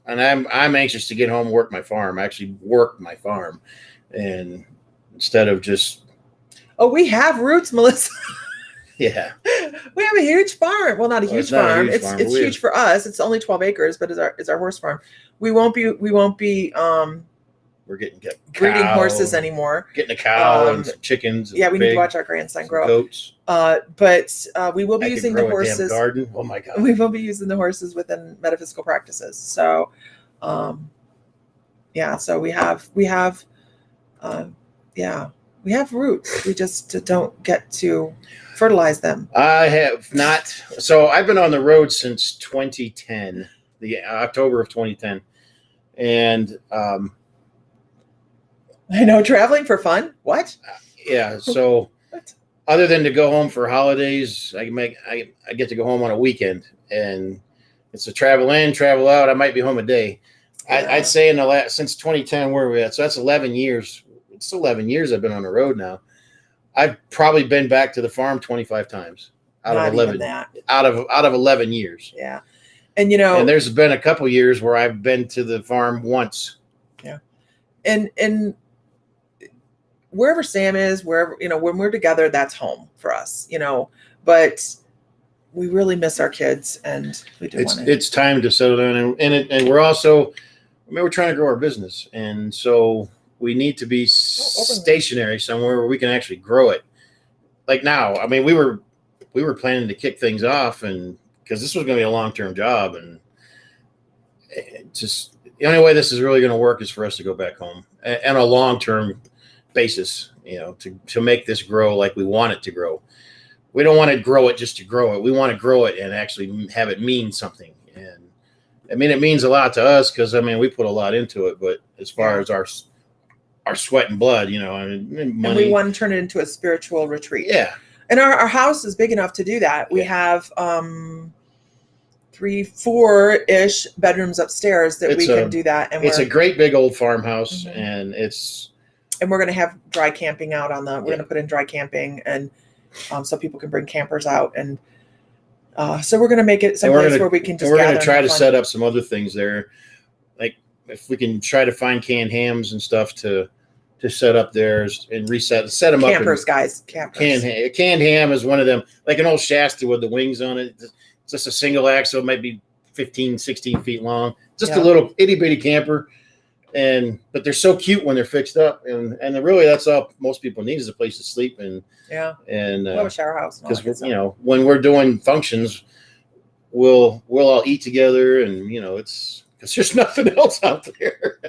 And I'm anxious to get home and work my farm. Actually, work my farm, and instead of just. Oh, we have roots, Melissa. Yeah, we have a huge farm. Well, not a huge farm. It's huge for us. It's only 12 acres, but it's our horse farm. We won't be. We're getting breeding horses anymore. Getting a cow and some chickens. And we need to watch our grandson grow. Goats. But we will be using the horses. A damn garden. Oh my God. We will be using the horses within metaphysical practices. So, So we have roots. We just don't get to fertilize them. I have not. So I've been on the road since 2010, the October of 2010, and I know, traveling for fun. What? Yeah. So other than to go home for holidays, I get to go home on a weekend, and it's a travel in, travel out. I might be home a day. Yeah. I'd say since 2010, where are we at? So that's 11 years. It's 11 years I've been on the road now. I've probably been back to the farm 25 times out of 11 years. Yeah. And there's been a couple years where I've been to the farm once. Yeah. And wherever Sam is, wherever, when we're together, that's home for us, but we really miss our kids, and we do it's time to settle down, and we're also, we're trying to grow our business. And so we need to be stationary somewhere where we can actually grow it. Like now, I mean, we were planning to kick things off, and because this was going to be a long-term job, and just the only way this is really going to work is for us to go back home and a long-term basis, to make this grow like we want it to grow. We don't want to grow it just to grow it. We want to grow it and actually have it mean something. And I mean, it means a lot to us because, I mean, we put a lot into it, but as far as our sweat and blood, you know, I mean, money. And we want to turn it into a spiritual retreat. Yeah. And our house is big enough to do that. We have 3-4-ish bedrooms upstairs that we can do that. And it's a great big old farmhouse, mm-hmm. and we're going to have dry camping out on we're going to put in dry camping, and so people can bring campers out, and so we're going to make it someplace where we can just. We're going to try to set up some other things there, like if we can try to find canned hams and stuff to set up there and set them campers, up. Campers. Canned ham is one of them, like an old Shasta with the wings on it. It's just a single axle. It might be 15, 16 feet long. Just a little itty bitty camper. But they're so cute when they're fixed up, and really that's all most people need is a place to sleep and we'll have a shower house because you know when we're doing functions, we'll all eat together, and you know it's because there's nothing else out there.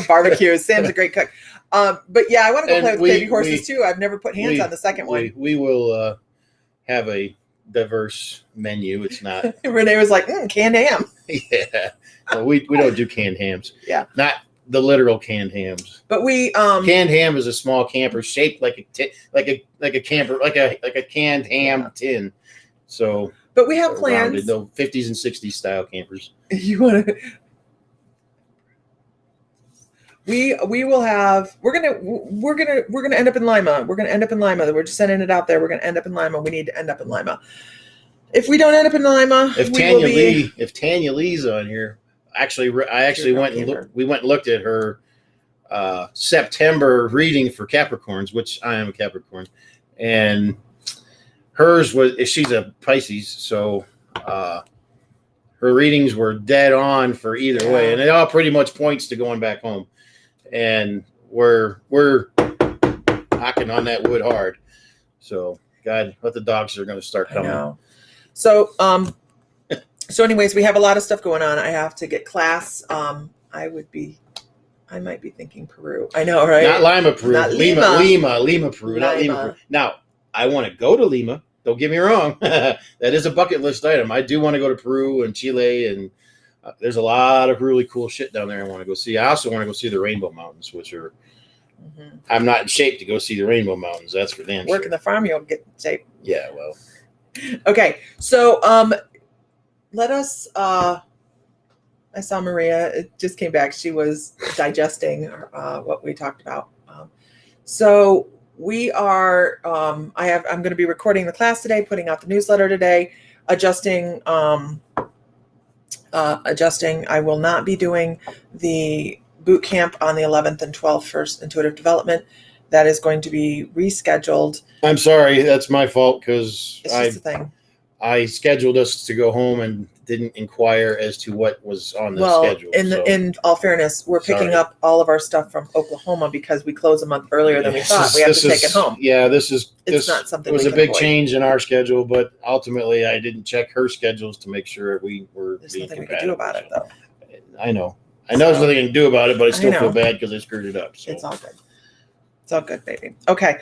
Barbecue. Sam's a great cook, but yeah, I want to go play with baby horses too. I've never put hands on the second one. We will have a diverse menu. It's not. Renee was like canned ham. Yeah. Well, we don't do canned hams. Yeah. Not the literal canned hams. But we canned ham is a small camper shaped like a camper like a canned ham tin. So but we have plans. The 50s and 60s style campers. You want to we will have we're gonna end up in Lima. We're gonna end up in Lima. We're just sending it out there. We're gonna end up in Lima. We need to end up in Lima. If we don't end up in Lima, if Tanya Lee's on here. I actually went and looked at her September reading for Capricorns, which I am a Capricorn, and hers she's a Pisces, so her readings were dead on for either way, and it all pretty much points to going back home, and we're knocking on that wood hard. So God, let the dogs are going to start coming. I know. So anyways, we have a lot of stuff going on. I have to get class. I might be thinking Peru. I know, right? Not Lima, Peru. Not Lima, Peru. Lima. Not Lima, Peru. Now, I want to go to Lima. Don't get me wrong. That is a bucket list item. I do want to go to Peru and Chile, and there's a lot of really cool shit down there I want to go see. I also want to go see the Rainbow Mountains, which are I'm not in shape to go see the Rainbow Mountains. That's for damn sure. Work in the farm, you'll get in shape. Yeah, well. Okay, so let us I saw Maria. It just came back. She was digesting what we talked about. So we are. I'm going to be recording the class today, putting out the newsletter today, adjusting. I will not be doing the boot camp on the 11th and 12th for intuitive development. That is going to be rescheduled. I'm sorry, that's my fault because it's just a thing. I scheduled us to go home and didn't inquire as to what was on the schedule. In all fairness, we're picking up all of our stuff from Oklahoma because we closed a month earlier than we thought. We have to take it home. Yeah, it's not something. It was a big change in our schedule, but ultimately, I didn't check her schedules to make sure we were. There's nothing we can do about it, though. I know. There's nothing I can do about it, but I still feel bad because I screwed it up. So. It's all good. It's all good, baby. Okay.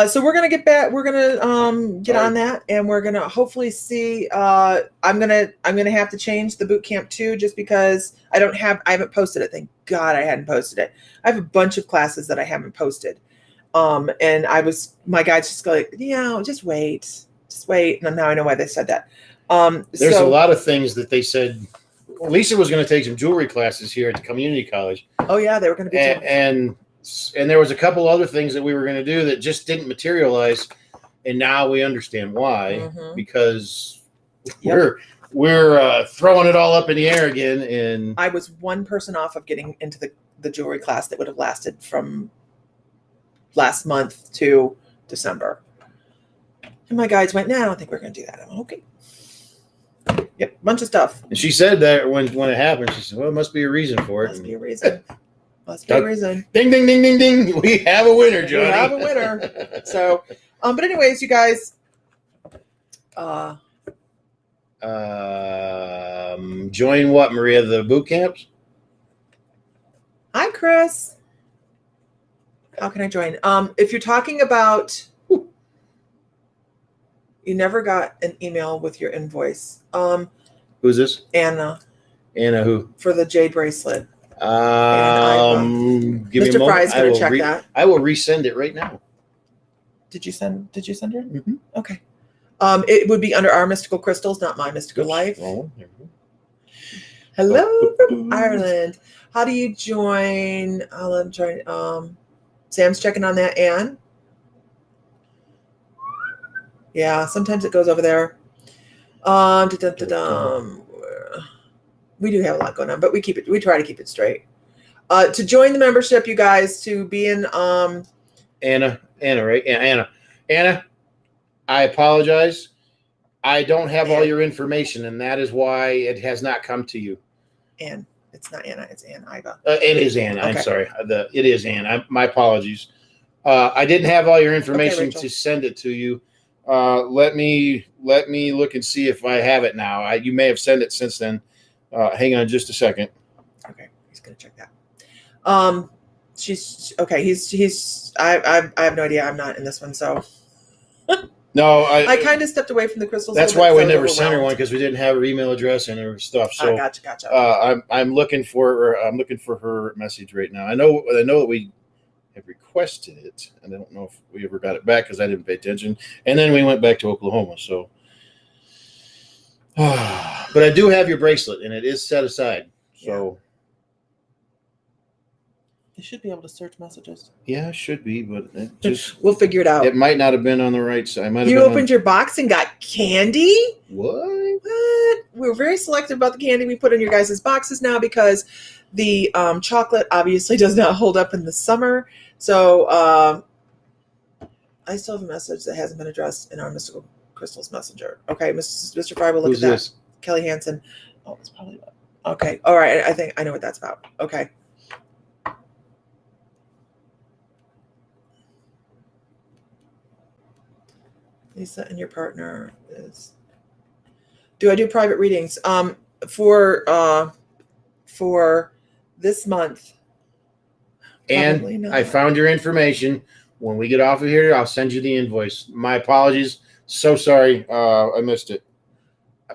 So we're gonna get back. We're gonna get on that, and we're gonna hopefully see. I'm gonna have to change the boot camp too, just because I haven't posted it. Thank God I hadn't posted it. I have a bunch of classes that I haven't posted, and my guides just go like, just wait, and now I know why they said that. There's a lot of things that they said. Lisa was going to take some jewelry classes here at the community college. Oh yeah, they were going to be. And there was a couple other things that we were going to do that just didn't materialize, and now we understand why because we're throwing it all up in the air again. And I was one person off of getting into the jewelry class that would have lasted from last month to December, and my guides went, "No, I don't think we're going to do that." I'm okay. Yep, bunch of stuff. And she said that when it happened, she said, "Well, it must be a reason for it." Must be a reason. Must be a reason. Ding, ding, ding, ding, ding. We have a winner, Johnny. We have a winner. So, but anyways, you guys. Join what, Maria? The boot camps? Hi, Chris. How can I join? If you're talking about, you never got an email with your invoice. Who's this? Anna. Anna who? For the jade bracelet. Give me a Mr. moment. Fry is going to check that. I will resend it right now. Did you send it? Mm-hmm. Okay. It would be under our mystical crystals, not my mystical life. Oh, there we go. Hello from Ireland. How do you join? I'm trying. Sam's checking on that. Anne. Yeah, sometimes it goes over there. We do have a lot going on, but we try to keep it straight. To join the membership, you guys, to be in Anna, right? Yeah, Anna, I apologize. I don't have all your information, and that is why it has not come to you. Anne. It's not Anna. It's Anne Iva. It is Anna. Okay. I'm sorry. It is Anna. My apologies. I didn't have all your information to send it to you. Let me look and see if I have it now. You may have sent it since then. Hang on just a second. Okay, he's gonna check that. She's okay. I have no idea. I'm not in this one, so. No, I kind of stepped away from the crystals. That's why we never sent her one, because we didn't have her email address and her stuff. So gotcha. I'm looking for her message right now. I know that we have requested it, and I don't know if we ever got it back because I didn't pay attention. And then we went back to Oklahoma. So, but I do have your bracelet, and it is set aside. So. You should be able to search messages. Yeah, it should be, but it just we'll figure it out. It might not have been on the right side. You opened your box and got candy? What? We're very selective about the candy we put in your guys' boxes now because the chocolate obviously does not hold up in the summer. So I still have a message that hasn't been addressed in our Mystical Crystals Messenger. Okay, Mr. Fry will look at that. This? Kelly Hansen. Oh, it's probably okay. All right, I think I know what that's about. Okay. Lisa and your partner is. Do I do private readings? For this month. And I found your information. When we get off of here, I'll send you the invoice. My apologies. So sorry, I missed it.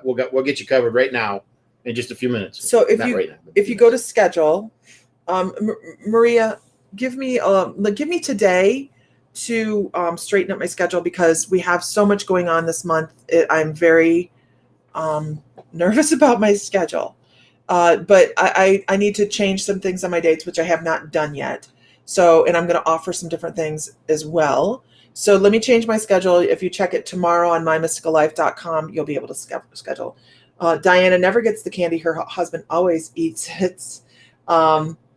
We'll get you covered right now in just a few minutes. So if you go to schedule, Maria, give me today to straighten up my schedule because we have so much going on this month. I'm very nervous about my schedule, but I need to change some things on my dates, which I have not done yet. So, and I'm going to offer some different things as well. So let me change my schedule. If you check it tomorrow on mymysticallife.com, you'll be able to schedule. Diana never gets the candy. Her husband always eats it.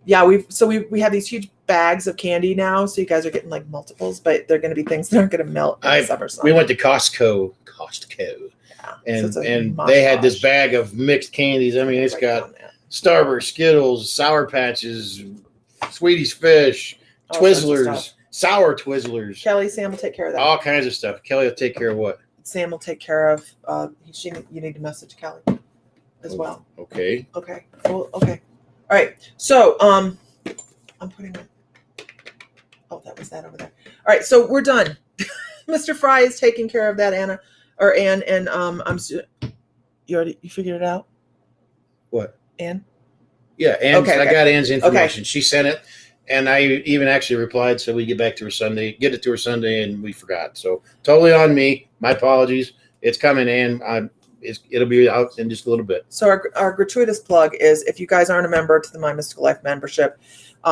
We have these huge bags of candy now, so you guys are getting like multiples, but they're going to be things that aren't going to melt in the summer sun. We went to Costco, and they had this bag of mixed candies. I mean, it's got Starburst, Skittles, Sour Patches, Sweeties Fish, Twizzlers, Sour Twizzlers. Kelly, Sam will take care of that. All kinds of stuff. Kelly will take care of what? Sam will take care of. You need to message Kelly as well. Okay. Okay. Well, okay. All right. So I'm putting it. Oh, that was that over there. All right. So we're done. Mr. Fry is taking care of that, Anne, and you figured it out? What? Anne? Yeah, Anne. Okay. I got Anne's information. Okay. She sent it, and I even actually replied, so we get it to her Sunday, and we forgot. So totally on me. My apologies. It's coming, Anne. It'll be out in just a little bit. So our gratuitous plug is if you guys aren't a member to the My Mystical Life membership,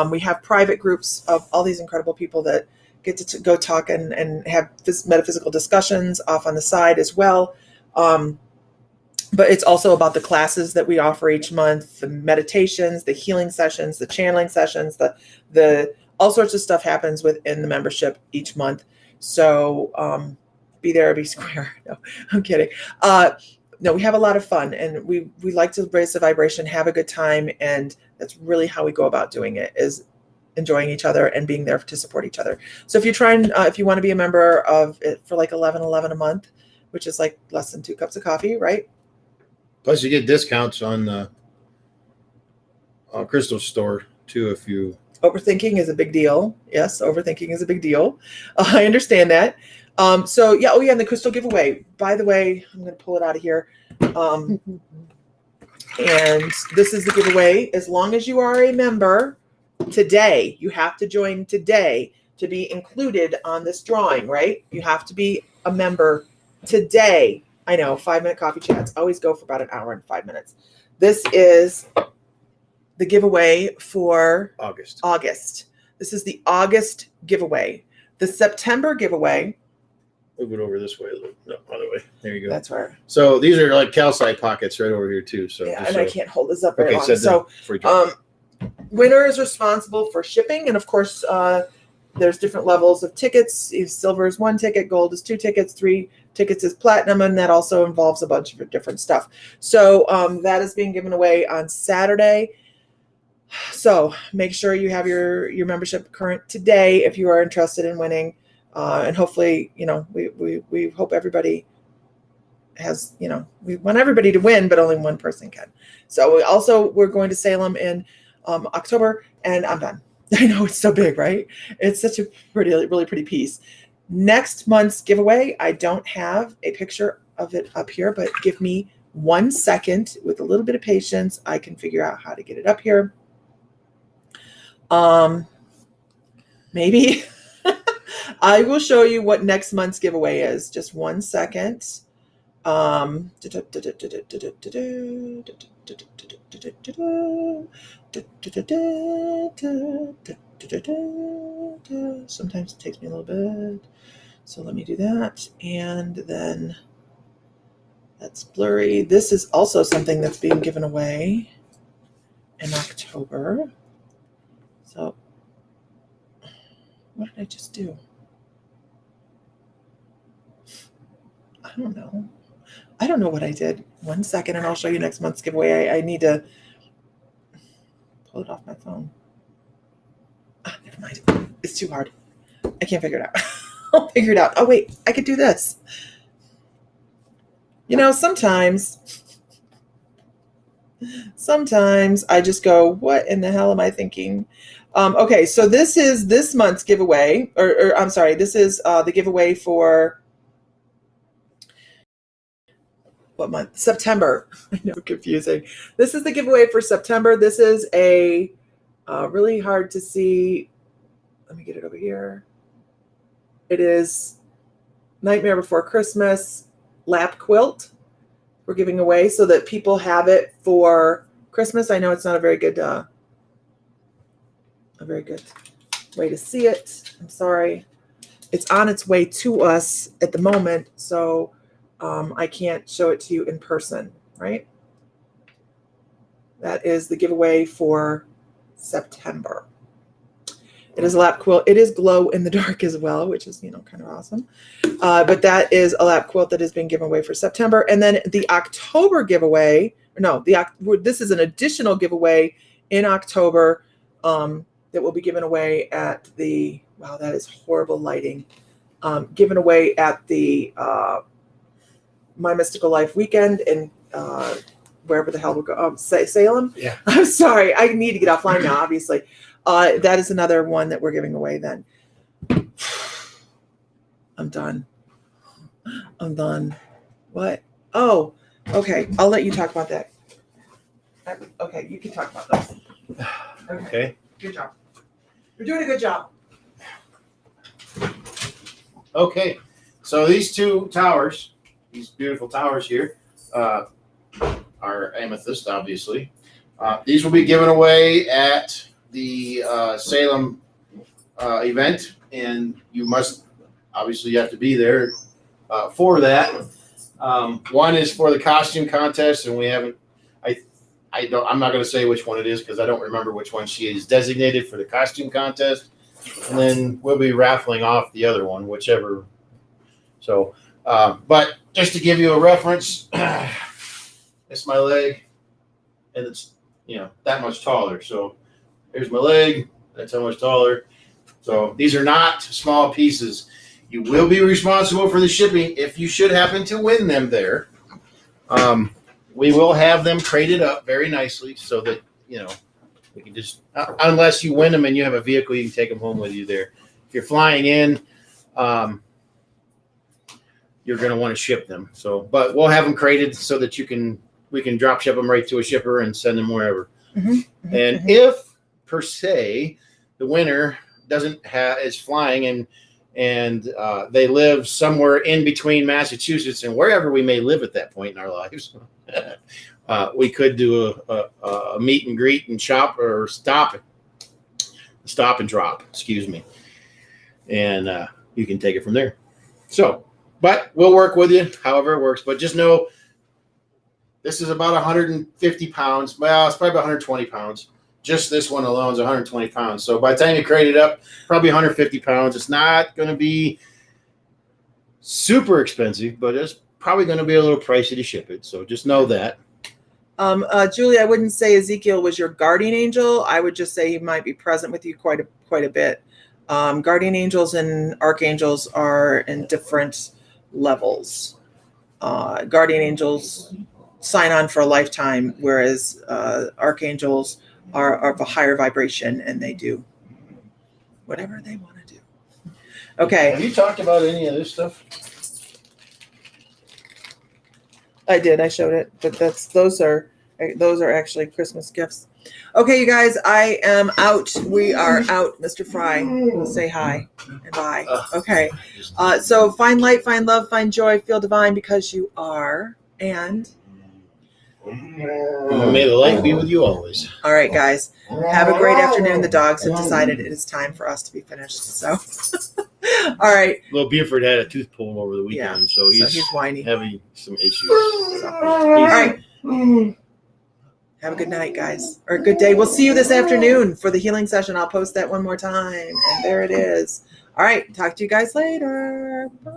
we have private groups of all these incredible people that get to go talk and have metaphysical discussions off on the side as well. But it's also about the classes that we offer each month, the meditations, the healing sessions, the channeling sessions, the all sorts of stuff happens within the membership each month. So be there or be square. No, I'm kidding. No, we have a lot of fun, and we like to raise the vibration, have a good time, and that's really how we go about doing it, is enjoying each other and being there to support each other. So if you want to be a member of it for like $11 a month, which is like less than 2 cups of coffee, right? Plus you get discounts on the Crystal store too if you... Overthinking is a big deal. Yes, overthinking is a big deal. I understand that. And the crystal giveaway. By the way, I'm going to pull it out of here. And this is the giveaway. As long as you are a member today, you have to join today to be included on this drawing, right? You have to be a member today. I know, 5-minute coffee chats always go for about an hour and 5 minutes. This is the giveaway for August. This is the August giveaway. The September giveaway. Move it over this way a little. No, other way. There you go. That's where. So these are like calcite pockets right over here too. So yeah, and I can't hold this up very long. So so winner is responsible for shipping, and of course, there's different levels of tickets. Silver is 1 ticket, gold is 2 tickets, 3 tickets is platinum, and that also involves a bunch of different stuff. So that is being given away on Saturday. So make sure you have your membership current today if you are interested in winning. And hopefully, we hope everybody has, we want everybody to win, but only one person can. So we're going to Salem in October, and I'm done. I know it's so big, right? It's such a really pretty piece. Next month's giveaway, I don't have a picture of it up here, but give me 1 second. With a little bit of patience, I can figure out how to get it up here. Maybe I will show you what next month's giveaway is. Just 1 second. Sometimes it takes me a little bit. So let me do that. And then that's blurry. This is also something that's being given away in October. So what did I just do? I don't know. I don't know what I did. 1 second, and I'll show you next month's giveaway. I need to pull it off my phone. Never mind. It's too hard. I can't figure it out. I'll figure it out. Oh, wait. I could do this. Sometimes I just go, what in the hell am I thinking? Okay, so this is this month's giveaway. Or I'm sorry, this is the giveaway for what month? September. I know, confusing. This is the giveaway for September. This is a really hard to see. Let me get it over here. It is Nightmare Before Christmas lap quilt. We're giving away so that people have it for Christmas. I know it's not a very good way to see it. I'm sorry. It's on its way to us at the moment, so I can't show it to you in person, right? That is the giveaway for September. It is a lap quilt. It is glow in the dark as well, which is, kind of awesome. But that is a lap quilt that is being given away for September. And then the October giveaway, this is an additional giveaway in October that will be given away at the, wow, that is horrible lighting, given away at the My Mystical Life weekend in wherever the hell we'll go, Salem? Yeah. I'm sorry. I need to get offline now, obviously. That is another one that we're giving away then. I'm done. What? Oh, okay. I'll let you talk about that. Okay, you can talk about those. Okay. Good job. You're doing a good job. Okay. So these two towers, these beautiful towers here, are amethyst, obviously. These will be given away at the Salem event, and you have to be there for that. One is for the costume contest, and we haven't. I'm not going to say which one it is because I don't remember which one she is designated for the costume contest. And then we'll be raffling off the other one, whichever. So, but just to give you a reference, it's my leg, and it's that much taller. So here's my leg. That's how much taller. So these are not small pieces. You will be responsible for the shipping if you should happen to win them there. We will have them crated up very nicely so that, we can just, unless you win them and you have a vehicle, you can take them home with you there. If you're flying in, you're going to want to ship them. So, but we'll have them crated so that you can we can drop ship them right to a shipper and send them wherever. Mm-hmm. And if per se the winner is flying and they live somewhere in between Massachusetts and wherever we may live at that point in our lives, we could do a meet and greet and shop or stop and drop, excuse me, and you can take it from there. So, but we'll work with you however it works. But just know this is about 150 pounds. Well, it's probably about 120 pounds. Just this one alone is 120 pounds. So by the time you crate it up, probably 150 pounds. It's not going to be super expensive, but it's probably going to be a little pricey to ship it. So just know that. Julie, I wouldn't say Ezekiel was your guardian angel. I would just say he might be present with you quite a bit. Guardian angels and archangels are in different levels. Guardian angels sign on for a lifetime, whereas archangels are of a higher vibration and they do whatever they want to do. Okay. Have you talked about any of this stuff? I did. I showed it, but those are actually Christmas gifts. Okay, you guys, I am out. We are out. Mr. Fry, say hi and bye. Okay. So find light, find love, find joy, feel divine because you are. And may the light be with you always. All right, guys. Have a great afternoon. The dogs have decided it is time for us to be finished. So, all right. Little Buford had a tooth pulled over the weekend, so he's whiny, having some issues. So, all right. Have a good night, guys, or a good day. We'll see you this afternoon for the healing session. I'll post that one more time, and there it is. All right. Talk to you guys later. Bye.